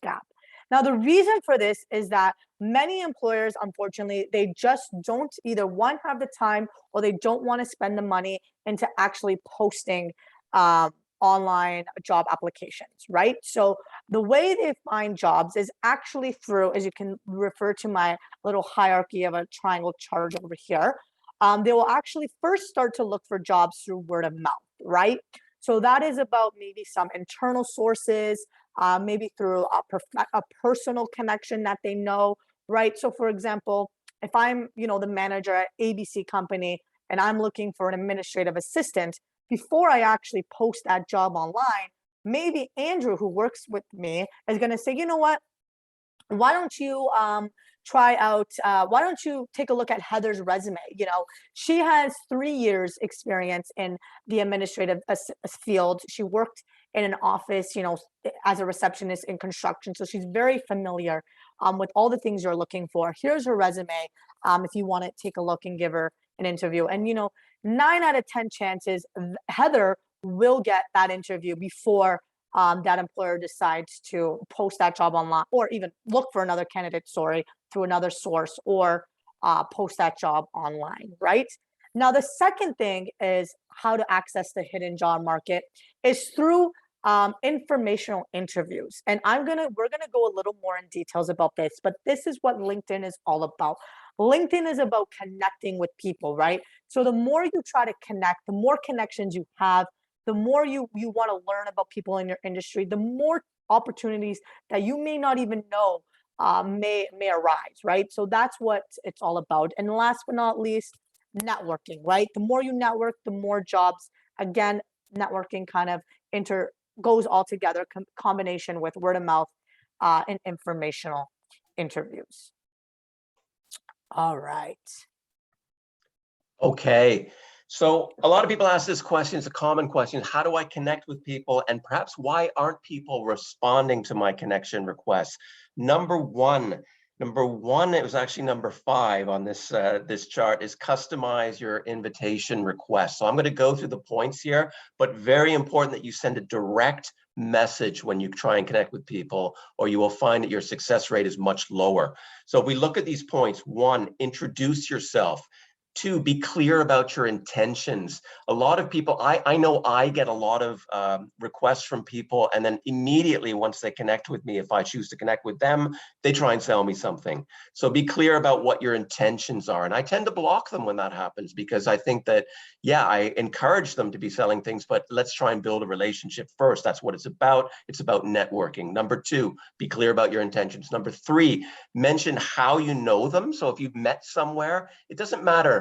gap? Now, the reason for this is that many employers, unfortunately, they just don't either one, have the time, or they don't want to spend the money into actually posting online job applications, right? So the way they find jobs is actually through, as you can refer to my little hierarchy of a triangle chart over here, they will actually first start to look for jobs through word of mouth, right? So that is about maybe some internal sources, maybe through a personal connection that they know, right? So for example, if I'm, the manager at ABC company and I'm looking for an administrative assistant, before I actually post that job online, maybe Andrew, who works with me, is going to say, you know what? Why don't you why don't you take a look at Heather's resume? She has 3 years experience in the administrative field. She worked in an office, as a receptionist in construction. So she's very familiar with all the things you're looking for. Here's her resume. If you want to take a look and give her an interview. And, 9 out of 10 chances, Heather will get that interview before that employer decides to post that job online, or even look for another candidate, through another source, or post that job online, right? Now, the second thing is how to access the hidden job market is through informational interviews. And we're gonna go a little more in details about this, but this is what LinkedIn is all about. LinkedIn is about connecting with people, right? So the more you try to connect, the more connections you have, the more you want to learn about people in your industry, the more opportunities that you may not even know may arise, right? So that's what it's all about. And last but not least, networking, right? The more you network, the more jobs. Again, networking kind of goes all together, combination with word of mouth and informational interviews. All right. Okay. So a lot of people ask this question. It's a common question. How do I connect with people? And perhaps why aren't people responding to my connection requests? Number one, it was actually number 5 on this this chart, is customize your invitation request. So I'm going to go through the points here, but very important that you send a direct message when you try and connect with people, or you will find that your success rate is much lower. So if we look at these points, 1, introduce yourself. 2, be clear about your intentions. A lot of people, I know I get a lot of requests from people, and then immediately once they connect with me, if I choose to connect with them, they try and sell me something. So be clear about what your intentions are. And I tend to block them when that happens, because I think that, yeah, I encourage them to be selling things, but let's try and build a relationship first. That's what it's about. It's about networking. Number 2, be clear about your intentions. Number 3, mention how you know them. So if you've met somewhere, it doesn't matter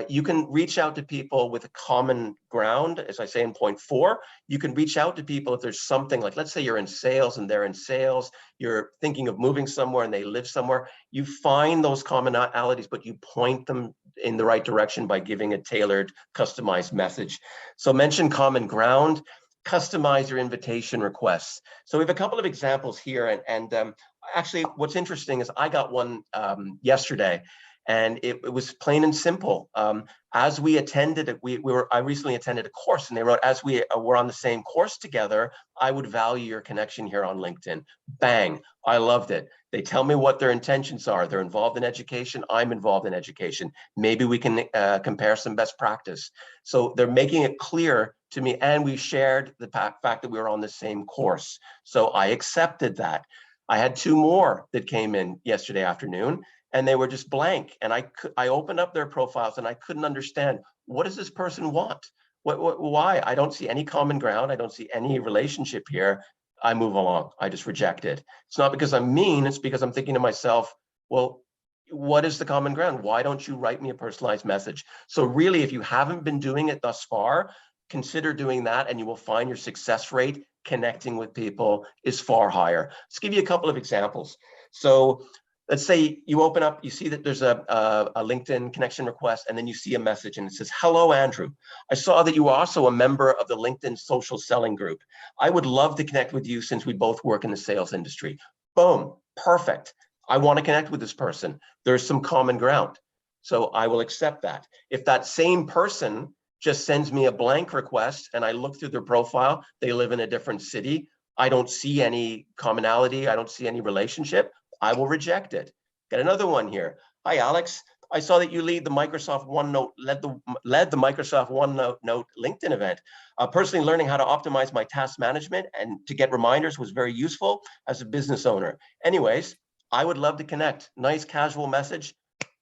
You can reach out to people with a common ground, as I say in point 4. You can reach out to people if there's something like, let's say you're in sales and they're in sales, you're thinking of moving somewhere and they live somewhere. You find those commonalities, but you point them in the right direction by giving a tailored, customized message. So mention common ground, customize your invitation requests. So we have a couple of examples here. And actually, what's interesting is I got one yesterday. And it was plain and simple. As we attended it, I recently attended a course, and they wrote, as we were on the same course together, I would value your connection here on LinkedIn. Bang, I loved it. They tell me what their intentions are. They're involved in education. I'm involved in education. Maybe we can compare some best practice. So they're making it clear to me, and we shared the fact that we were on the same course. So I accepted that. I had 2 more that came in yesterday afternoon, and they were just blank. And I opened up their profiles and I couldn't understand, what does this person want? Why? I don't see any common ground. I don't see any relationship here. I move along. I just reject it. It's not because I'm mean. It's because I'm thinking to myself, well, what is the common ground? Why don't you write me a personalized message? So really, if you haven't been doing it thus far, consider doing that, and you will find your success rate connecting with people is far higher. Let's give you a couple of examples. So let's say you open up, you see that there's a LinkedIn connection request, and then you see a message and it says, hello, Andrew. I saw that you are also a member of the LinkedIn social selling group. I would love to connect with you since we both work in the sales industry. Boom, perfect. I want to connect with this person. There's some common ground. So I will accept that. If that same person just sends me a blank request and I look through their profile, they live in a different city, I don't see any commonality, I don't see any relationship, I will reject it. Got another one here. Hi, Alex. I saw that you led the Microsoft OneNote LinkedIn event. Personally, learning how to optimize my task management and to get reminders was very useful as a business owner. Anyways, I would love to connect. Nice casual message.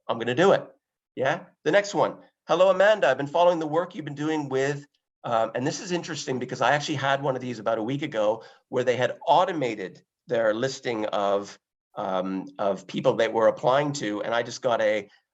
I'm going to do it. Yeah. The next one. Hello, Amanda. I've been following the work you've been doing with, and this is interesting because I actually had one of these about a week ago where they had automated their listing of people that were applying to, and I just got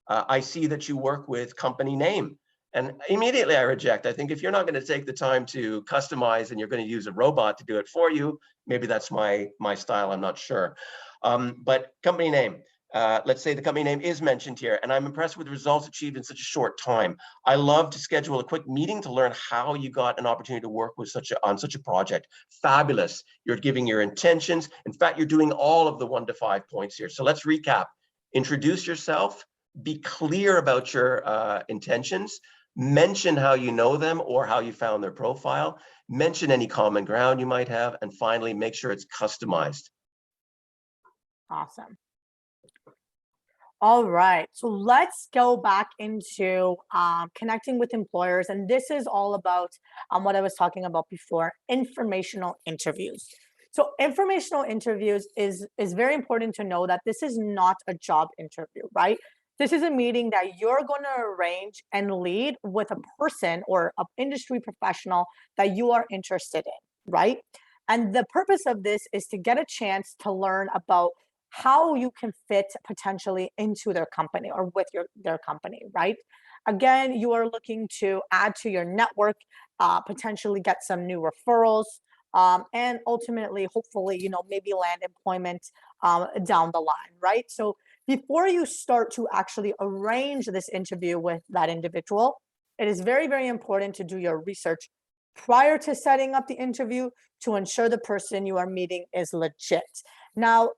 I see that you work with company name. And immediately I reject. I think if you're not going to take the time to customize and you're going to use a robot to do it for you, maybe that's my style, I'm not sure. But company name. Let's say the company name is mentioned here, and I'm impressed with the results achieved in such a short time. I love to schedule a quick meeting to learn how you got an opportunity to work with on such a project. Fabulous. You're giving your intentions. In fact, you're doing all of the 1 to 5 points here. So let's recap. Introduce yourself. Be clear about your intentions. Mention how you know them or how you found their profile. Mention any common ground you might have. And finally, make sure it's customized. Awesome. All right, so let's go back into connecting with employers. And this is all about what I was talking about before, informational interviews. So informational interviews is very important to know that this is not a job interview, right? This is a meeting that you're going to arrange and lead with a person or an industry professional that you are interested in, right? And the purpose of this is to get a chance to learn about how you can fit potentially into their company or with their company, right? Again, you are looking to add to your network, potentially get some new referrals, and ultimately, hopefully, maybe land employment down the line, right? So before you start to actually arrange this interview with that individual, it is very, very important to do your research prior to setting up the interview to ensure the person you are meeting is legit. Now,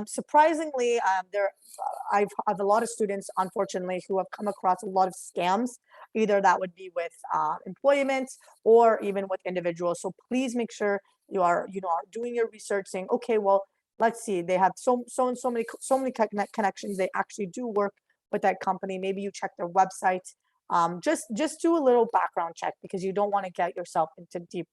surprisingly, I have a lot of students, unfortunately, who have come across a lot of scams. Either that would be with employment or even with individuals. So please make sure you are doing your research, saying, okay, well, let's see, they have so many connections. They actually do work with that company. Maybe you check their website. Just do a little background check because you don't want to get yourself into deep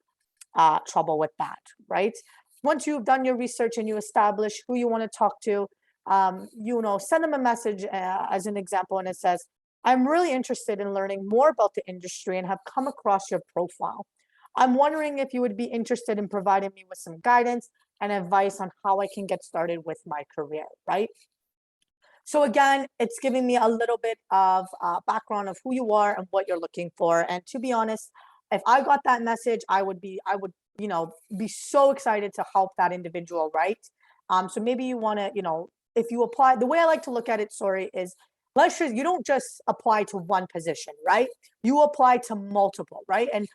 trouble with that, right? Once you've done your research and you establish who you want to talk to, send them a message as an example, and it says, I'm really interested in learning more about the industry and have come across your profile. I'm wondering if you would be interested in providing me with some guidance and advice on how I can get started with my career, right? So again, it's giving me a little bit of background of who you are and what you're looking for. And to be honest, if I got that message, I would, be so excited to help that individual, right? So maybe you want to, if you apply, the way I like to look at it, sorry, is you don't just apply to one position, right? You apply to multiple, right? And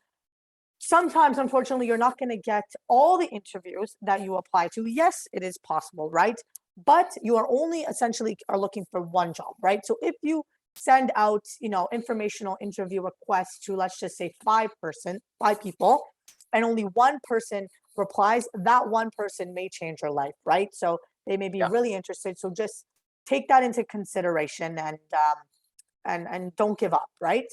sometimes, unfortunately, you're not going to get all the interviews that you apply to. Yes, it is possible, right? But you are only essentially are looking for one job, right? So if you send out, informational interview requests to, let's just say, five people, and only one person replies, that one person may change your life, right? So they may be really interested. So just take that into consideration and don't give up, right?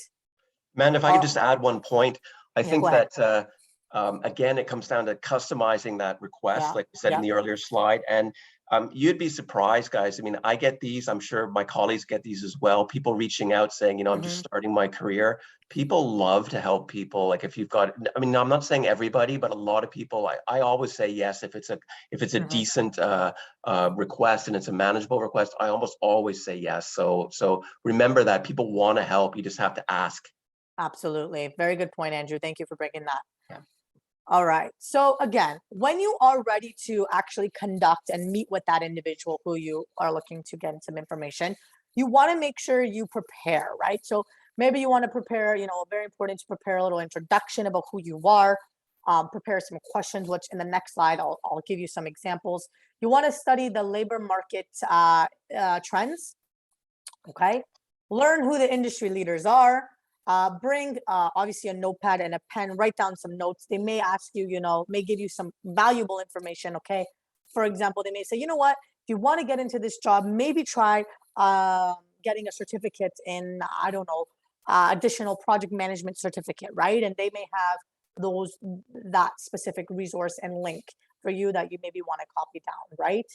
Man, if I could just add one point, I think go ahead. that again, it comes down to customizing that request, like we said in the earlier slide. And you'd be surprised, guys. I mean, I get these. I'm sure my colleagues get these as well. People reaching out saying, I'm just starting my career. People love to help people. Like if you've got, I mean, I'm not saying everybody, but a lot of people, I always say yes if it's a decent request and it's a manageable request. I almost always say yes. So remember that people want to help. You just have to ask. Absolutely. Very good point, Andrew. Thank you for breaking that. Yeah. All right. So again, when you are ready to actually conduct and meet with that individual who you are looking to get some information, you want to make sure you prepare, right? So maybe you want to prepare, very important to prepare a little introduction about who you are, prepare some questions, which in the next slide, I'll give you some examples. You want to study the labor market trends, okay? Learn who the industry leaders are. Bring obviously a notepad and a pen, write down some notes. They may ask you, may give you some valuable information, okay? For example, they may say, you know what, if you want to get into this job, maybe try getting a certificate in, I don't know, additional project management certificate, right? And they may have that specific resource and link for you that you maybe want to copy down, right?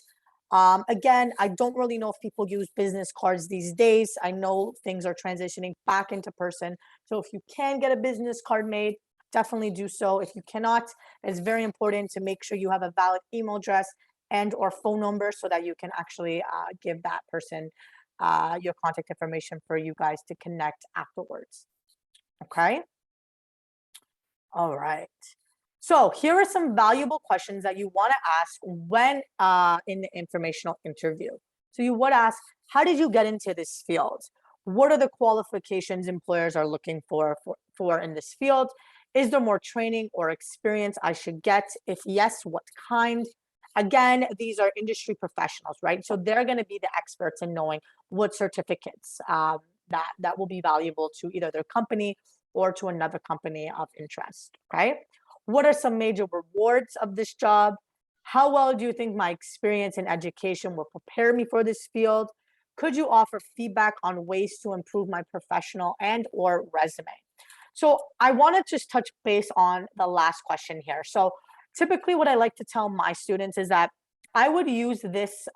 Again, I don't really know if people use business cards these days. I know things are transitioning back into person. So if you can get a business card made, definitely do so. If you cannot, it's very important to make sure you have a valid email address and or phone number so that you can actually give that person your contact information for you guys to connect afterwards. Okay. All right. So here are some valuable questions that you want to ask when in the informational interview. So you would ask, how did you get into this field? What are the qualifications employers are looking for in this field? Is there more training or experience I should get? If yes, what kind? Again, these are industry professionals, right? So they're going to be the experts in knowing what certificates that will be valuable to either their company or to another company of interest, okay? What are some major rewards of this job? How well do you think my experience in education will prepare me for this field? Could you offer feedback on ways to improve my professional and or resume? So I want to just touch base on the last question here. So typically what I like to tell my students is that I would use this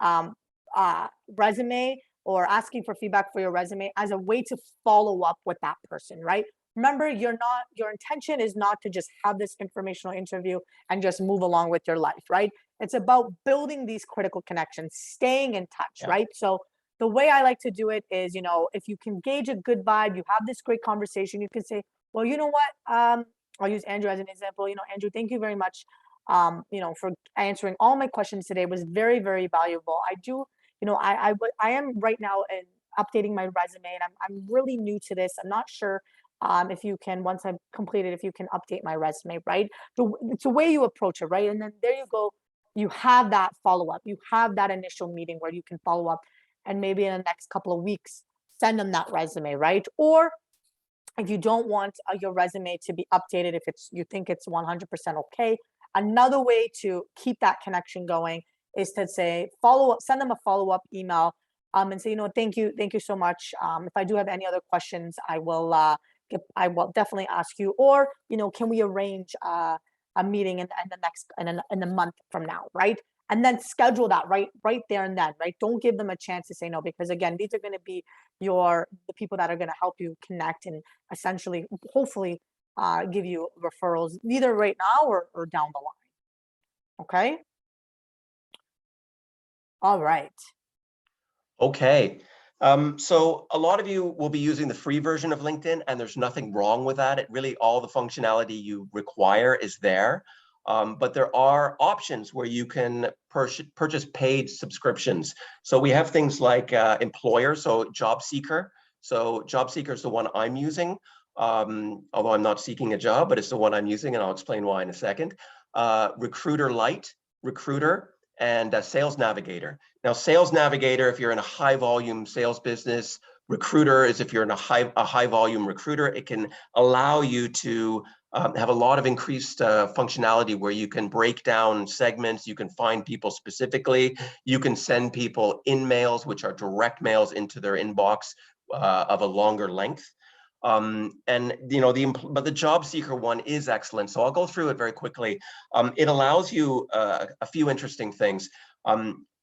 resume or asking for feedback for your resume as a way to follow up with that person, right? Remember, your intention is not to just have this informational interview and just move along with your life, right? It's about building these critical connections, staying in touch, right? So the way I like to do it is, if you can gauge a good vibe, you have this great conversation, you can say, well, you know what? I'll use Andrew as an example. Andrew, thank you very much, for answering all my questions today. It was very, very valuable. I am right now updating my resume, and I'm really new to this. I'm not sure if you can, once I've completed, if you can update my resume, right? It's the way you approach it, right? And then there you go. You have that follow-up. You have that initial meeting where you can follow up and maybe in the next couple of weeks, send them that resume, right? Or if you don't want your resume to be updated, if you think it's 100% okay, another way to keep that connection going is to say, send them a follow-up email and say, thank you so much. If I do have any other questions, I will definitely ask you, or can we arrange a meeting in the month from now, right? And then schedule that right there and then, right? Don't give them a chance to say no, because again, these are going to be the people that are going to help you connect and essentially, hopefully, give you referrals either right now or down the line. Okay. All right. Okay. So a lot of you will be using the free version of LinkedIn, and there's nothing wrong with that. It really, all the functionality you require is there. But there are options where you can purchase paid subscriptions. So we have things like Employer, so Job Seeker. So Job Seeker is the one I'm using, although I'm not seeking a job, but it's the one I'm using, and I'll explain why in a second. Recruiter Lite, Recruiter, and Sales Navigator. Now, Sales Navigator, if you're in a high volume sales business, Recruiter is if you're in a high volume recruiter. It can allow you to have a lot of increased functionality where you can break down segments, you can find people specifically, you can send people in mails, which are direct mails into their inbox of a longer length. And you know, but the Job Seeker one is excellent. So I'll go through it very quickly. It allows you a few interesting things.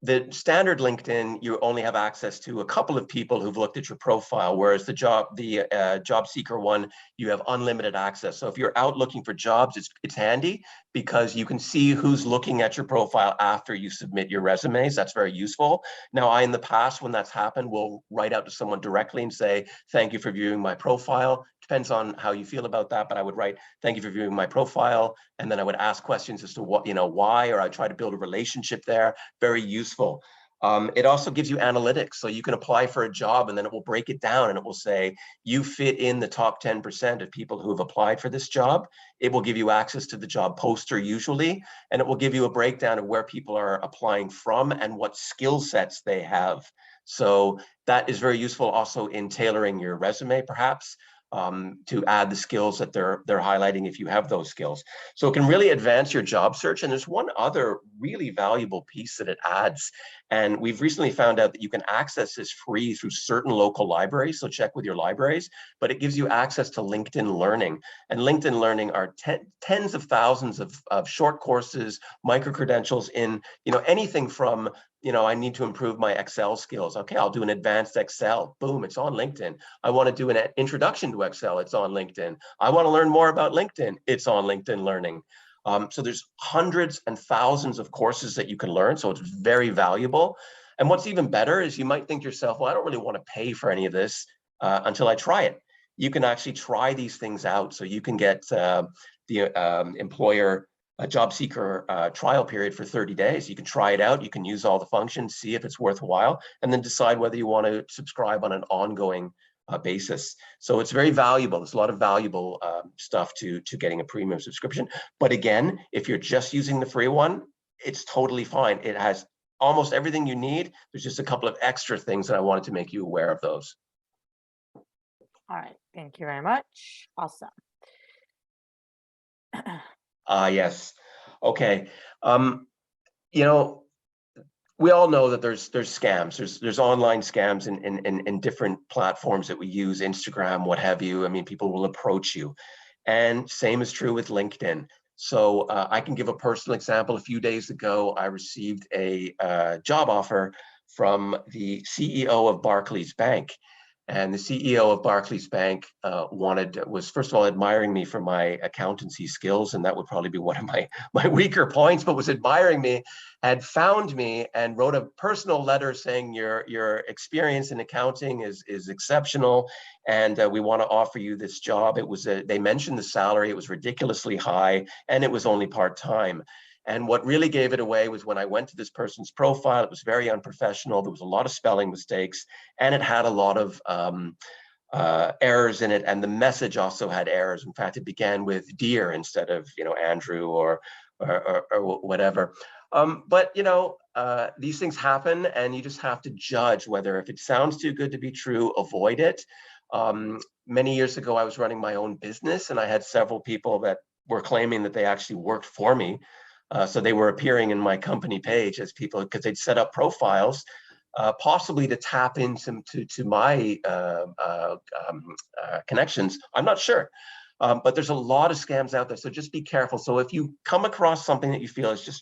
The standard LinkedIn, you only have access to a couple of people who've looked at your profile, whereas the Job Seeker one, you have unlimited access. So if you're out looking for jobs, it's handy because you can see who's looking at your profile after you submit your resumes. That's very useful. Now, in the past, when that's happened, will write out to someone directly and say, thank you for viewing my profile. Depends on how you feel about that, but I would write, thank you for viewing my profile. And then I would ask questions as to what, you know, why, or I try to build a relationship there. Very useful. It also gives you analytics. So you can apply for a job and then it will break it down and it will say, you fit in the top 10% of people who have applied for this job. It will give you access to the job poster usually, and it will give you a breakdown of where people are applying from and what skill sets they have. So that is very useful also in tailoring your resume, perhaps. To add the skills that they're highlighting if you have those skills. So it can really advance your job search. And there's one other really valuable piece that it adds. And we've recently found out that you can access this free through certain local libraries. So check with your libraries, but it gives you access to LinkedIn Learning. And LinkedIn Learning are tens of thousands of short courses, micro-credentials in, you know, anything from, you know, I need to improve my Excel skills. Okay, I'll do an advanced Excel. Boom, it's on LinkedIn. I want to do an introduction to Excel. It's on LinkedIn. I want to learn more about LinkedIn. It's on LinkedIn Learning. So there's hundreds and thousands of courses that you can learn. So it's very valuable. And what's even better is you might think to yourself, well, I don't really want to pay for any of this until I try it. You can actually try these things out. So you can get the employer a job seeker trial period for 30 days. You can try it out. You can use all the functions, see if it's worthwhile, and then decide whether you want to subscribe on an ongoing basis. So it's very valuable. There's a lot of valuable stuff to getting a premium subscription. But again, if you're just using the free one, it's totally fine. It has almost everything you need. There's just a couple of extra things that I wanted to make you aware of those. All right, thank you very much. Awesome. Yes. Okay. You know, we all know that there's scams. There's online scams in different platforms that we use, Instagram, what have you. I mean, people will approach you, and same is true with LinkedIn. So I can give a personal example. A few days ago, I received a job offer from the CEO of Barclays Bank. And the CEO of Barclays Bank was first of all admiring me for my accountancy skills, and that would probably be one of my weaker points, but was admiring me, had found me and wrote a personal letter saying your experience in accounting is exceptional, and we want to offer you this job. It was they mentioned the salary, it was ridiculously high, and it was only part-time. And what really gave it away was when I went to this person's profile, it was very unprofessional. There was a lot of spelling mistakes, and it had a lot of errors in it. And the message also had errors. In fact, it began with dear instead of, you know, Andrew or whatever. But, you know, these things happen, and you just have to judge whether, if it sounds too good to be true, avoid it. Many years ago, I was running my own business, and I had several people that were claiming that they actually worked for me. So they were appearing in my company page as people, because they'd set up profiles, possibly to tap into my connections. I'm not sure, but there's a lot of scams out there. So just be careful. So if you come across something that you feel is just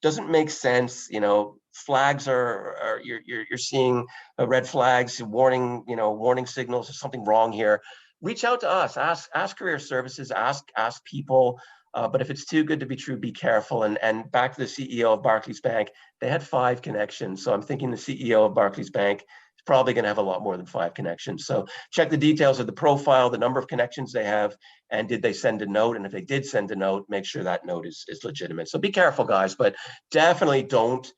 doesn't make sense, you know, flags you're seeing red flags, warning signals, there's something wrong here. Reach out to us. Ask career services. Ask people. But if it's too good to be true, be careful. And back to the CEO of Barclays Bank, they had 5 connections. So I'm thinking the CEO of Barclays Bank is probably going to have a lot more than 5 connections. So check the details of the profile, the number of connections they have, and did they send a note? And if they did send a note, make sure that note is legitimate. So be careful, guys, but definitely don't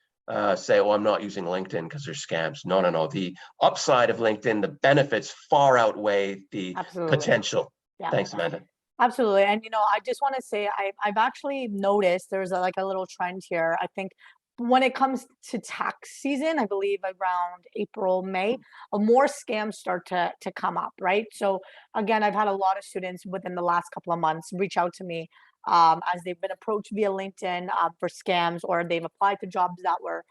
say, oh, I'm not using LinkedIn because there's scams. No, no, no. The upside of LinkedIn, the benefits far outweigh the potential. Yeah. Thanks, Amanda. Absolutely. And, I just want to say, I've actually noticed there's like a little trend here. I think when it comes to tax season, I believe around April, May, more scams start to come up, right? So again, I've had a lot of students within the last couple of months reach out to me as they've been approached via LinkedIn for scams, or they've applied to jobs that were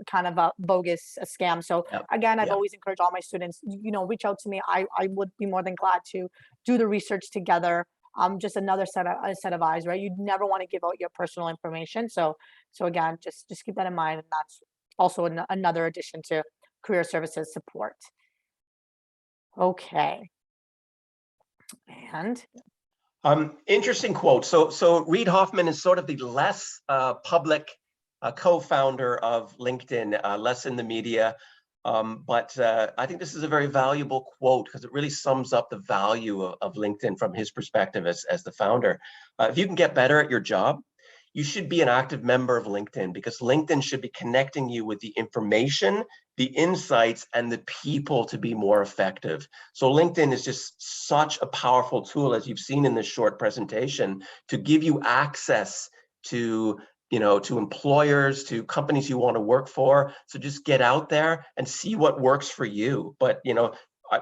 kind of a bogus scam. So again, I've always encouraged all my students, reach out to me. I would be more than glad to do the research together. Just another set of eyes, right? You never want to give out your personal information. So again, just keep that in mind. And that's also another addition to career services support. Okay. And interesting quote. So Reid Hoffman is sort of the less public co-founder of LinkedIn, less in the media. But I think this is a very valuable quote because it really sums up the value of LinkedIn from his perspective as the founder. If you can get better at your job, you should be an active member of LinkedIn, because LinkedIn should be connecting you with the information, the insights, and the people to be more effective. So LinkedIn is just such a powerful tool, as you've seen in this short presentation, to give you access to to employers, to companies you want to work for. So just get out there and see what works for you. But,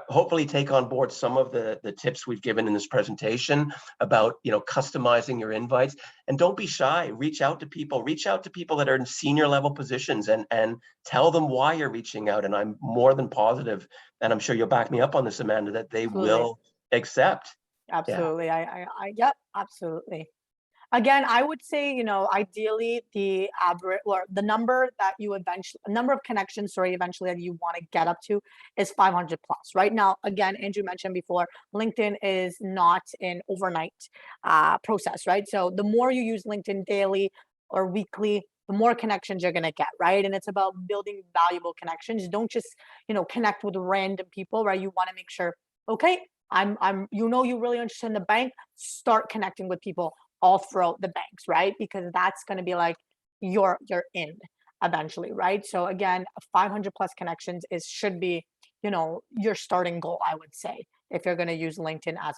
hopefully take on board some of the tips we've given in this presentation about, customizing your invites. And don't be shy. Reach out to people that are in senior level positions and tell them why you're reaching out. And I'm more than positive, and I'm sure you'll back me up on this, Amanda, that they will accept. Absolutely. Yep, absolutely. Again, I would say, ideally the average, or the number that number of connections, eventually that you want to get up to is 500 plus. Right now, again, Andrew mentioned before, LinkedIn is not an overnight process, right? So the more you use LinkedIn daily or weekly, the more connections you're going to get, right? And it's about building valuable connections. Don't just, connect with random people, right? You want to make sure, okay, you're really interested in the bank, start connecting with people all throughout the banks, right? Because that's going to be like your end eventually, right? So again, 500 plus connections should be, your starting goal, I would say, if you're going to use LinkedIn as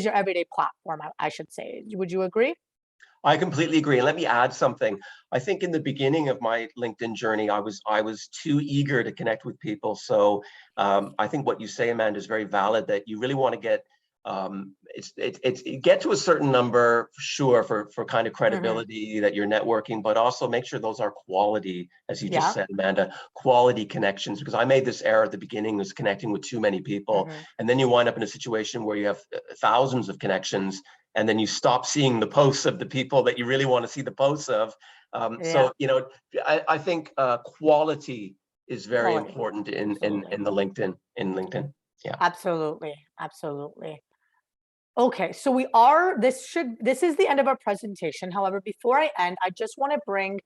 your everyday platform, I should say. Would you agree? I completely agree. And let me add something. I think in the beginning of my LinkedIn journey, I was too eager to connect with people. So I think what you say, Amanda, is very valid, that you really want to get get to a certain number, sure, for kind of credibility that you're networking, but also make sure those are quality, as you just said, Amanda, quality connections. Because I made this error at the beginning, was connecting with too many people, and then you wind up in a situation where you have thousands of connections, and then you stop seeing the posts of the people that you really want to see the posts of. So I think quality is very important in the LinkedIn. Yeah, absolutely. Okay, so this is the end of our presentation. However, before I end, I just want to bring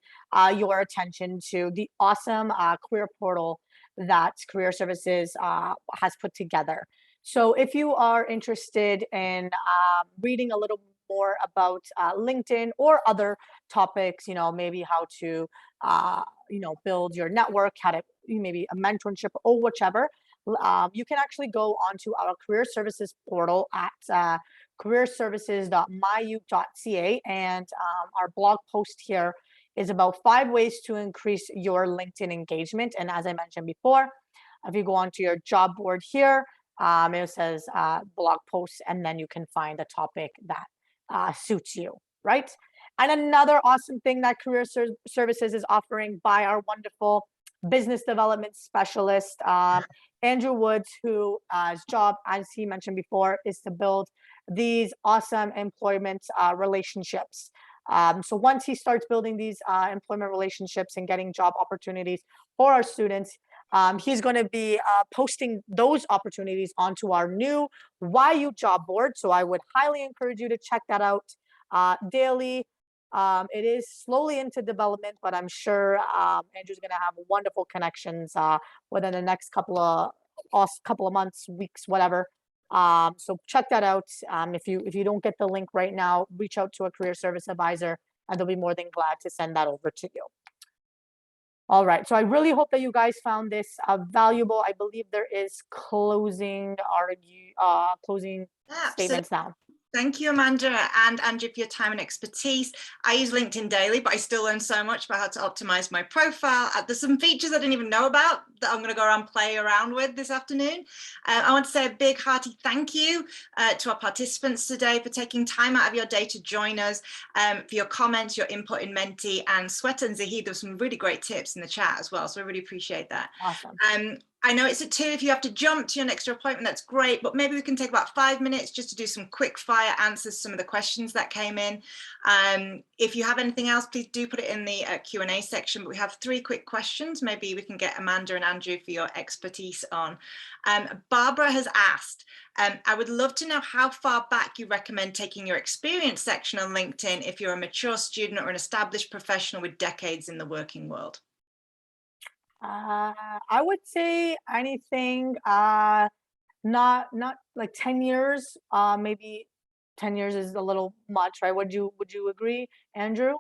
your attention to the awesome career portal that Career Services has put together. So if you are interested in reading a little more about LinkedIn or other topics, maybe how to, build your network, how to maybe a mentorship or whichever, you can actually go onto our career services portal at careerservices.myuke.ca, and our blog post here is about 5 ways to increase your LinkedIn engagement. And as I mentioned before, if you go onto your job board here, it says blog posts, and then you can find a topic that suits you, right? And another awesome thing that Career Services is offering by our wonderful business development specialist, Andrew Woods, who his job, as he mentioned before, is to build these awesome employment relationships. So once he starts building these employment relationships and getting job opportunities for our students, He's going to be posting those opportunities onto our new YU job board. So I would highly encourage you to check that out daily. It is slowly into development, but I'm sure Andrew's going to have wonderful connections within the next couple of months, weeks, whatever. So check that out. If you don't get the link right now, reach out to a career service advisor, and they'll be more than glad to send that over to you. All right, so I really hope that you guys found this valuable. I believe there is closing statements now. Thank you, Amanda and Andrew, for your time and expertise. I use LinkedIn daily, but I still learn so much about how to optimize my profile. There's some features I didn't even know about that I'm going to go around play around with this afternoon. I want to say a big hearty thank you to our participants today for taking time out of your day to join us, for your comments, your input in Menti, and Sweta and Zahid, there were some really great tips in the chat as well, so I really appreciate that. Awesome. I know it's at 2. If you have to jump to your next appointment, that's great, but maybe we can take about 5 minutes just to do some quick fire answers to some of the questions that came in. If you have anything else, please do put it in the Q&A section, but we have 3 quick questions. Maybe we can get Amanda and Andrew for your expertise on. Barbara has asked, I would love to know how far back you recommend taking your experience section on LinkedIn if you're a mature student or an established professional with decades in the working world. I would say anything not like 10 years. Maybe 10 years is a little much, right? Would you agree, Andrew?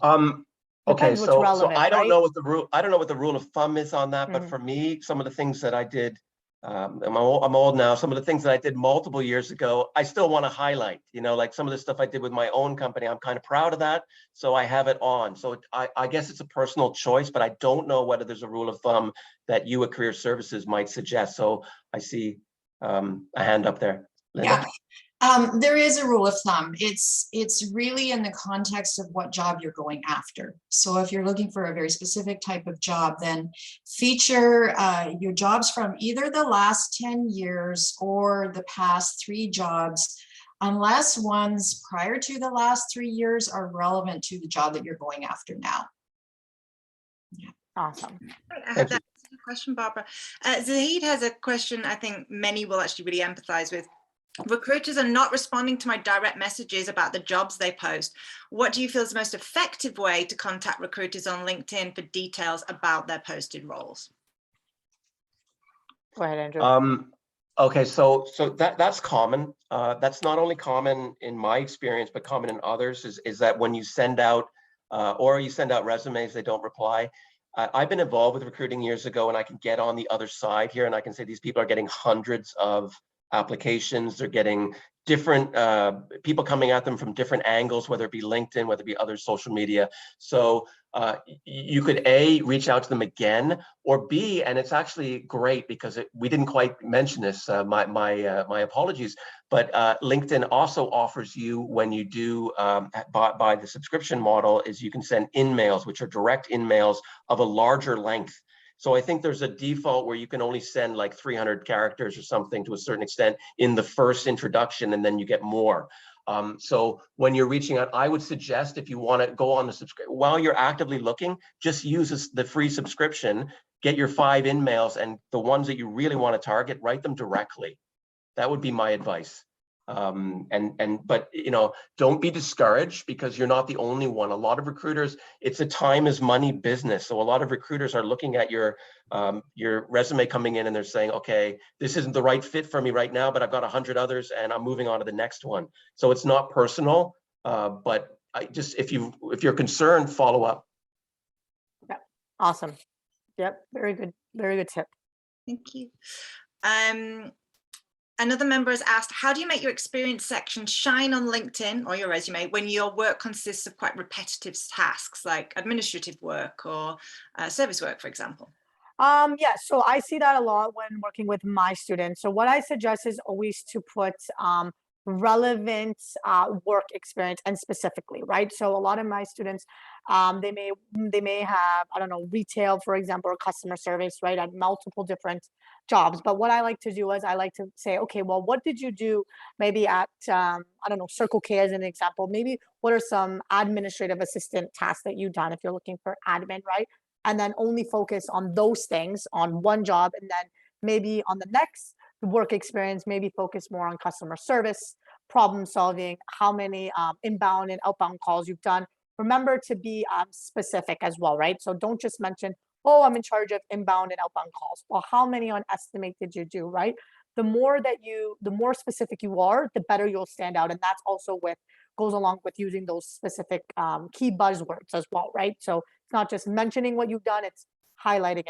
Okay, so I don't right? know what the rule of thumb is on that, but for me, some of the things that I did, I'm old now, some of the things that I did multiple years ago, I still want to highlight, you know, like some of the stuff I did with my own company, I'm kind of proud of that, so I have it on. So I guess it's a personal choice, but I don't know whether there's a rule of thumb that you at Career Services might suggest. So I see a hand up there. Linda? Yeah. There is a rule of thumb. It's really in the context of what job you're going after. So if you're looking for a very specific type of job, then feature your jobs from either the last 10 years or the past 3 jobs, unless ones prior to the last 3 years are relevant to the job that you're going after now. Yeah. Awesome. I have that question, Barbara. Zahid has a question I think many will actually really empathize with. Recruiters are not responding to my direct messages about the jobs they post. What do you feel is the most effective way to contact recruiters on LinkedIn for details about their posted roles? Go ahead, Andrew. Okay, so that's common. That's not only common in my experience, but common in others, is that when you send out resumes, they don't reply. I've been involved with recruiting years ago, and I can get on the other side here, and I can say these people are getting hundreds of applications. They're getting different people coming at them from different angles, whether it be LinkedIn, whether it be other social media. So you could A, reach out to them again, or B, and it's actually great because we didn't quite mention this, my apologies, but LinkedIn also offers you, when you do buy the subscription model, is you can send in-mails, which are direct in-mails of a larger length. So I think there's a default where you can only send like 300 characters or something to a certain extent in the first introduction, and then you get more. So when you're reaching out, I would suggest, if you want to go on the subscription, while you're actively looking, just use the free subscription, get your 5 in-mails, and the ones that you really want to target, write them directly. That would be my advice. But you know, don't be discouraged because you're not the only one. A lot of recruiters, it's a time is money business. So a lot of recruiters are looking at your resume coming in and they're saying, okay, this isn't the right fit for me right now, but I've got 100 others and I'm moving on to the next one. So it's not personal, but if you're concerned, follow up. Yeah, awesome. Yep, very good tip. Thank you. Another member has asked, how do you make your experience section shine on LinkedIn or your resume when your work consists of quite repetitive tasks like administrative work or service work, for example? Yeah, so I see that a lot when working with my students. So what I suggest is always to put relevant work experience, and specifically, right? So a lot of my students, they may have, I don't know, retail, for example, or customer service, right, at multiple different jobs. But what I like to do is I like to say, okay, well, what did you do maybe at, I don't know, Circle K as an example? Maybe what are some administrative assistant tasks that you've done if you're looking for admin, right? and then only focus on those things on one job, and then maybe on the next work experience, maybe focus more on customer service, problem solving, how many inbound and outbound calls you've done. Remember to be specific as well, right? So don't just mention, oh, I'm in charge of inbound and outbound calls. Well, how many on estimate did you do, right? The more specific you are, the better you'll stand out. And that's also goes along with using those specific key buzzwords as well, right? So it's not just mentioning what you've done, it's highlighting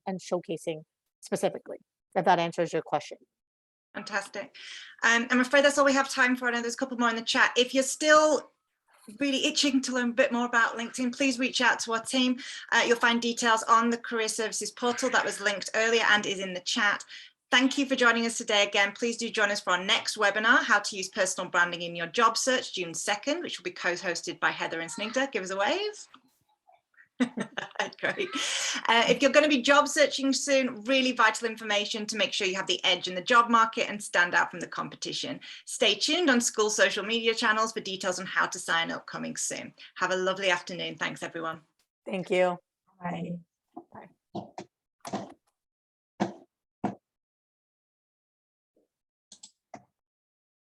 and showcasing specifically, if that answers your question. Fantastic. I'm afraid that's all we have time for. I know there's a couple more in the chat. If you're still really itching to learn a bit more about LinkedIn, please reach out to our team. You'll find details on the Career Services portal that was linked earlier and is in the chat. Thank you for joining us today. Again, please do join us for our next webinar, How to Use Personal Branding in Your Job Search, June 2nd, which will be co-hosted by Heather and Snigdha. Give us a wave. Great. If you're going to be job searching soon, really vital information to make sure you have the edge in the job market and stand out from the competition. Stay tuned on school social media channels for details on how to sign up coming soon. Have a lovely afternoon. Thanks, everyone. Thank you. Bye. Bye.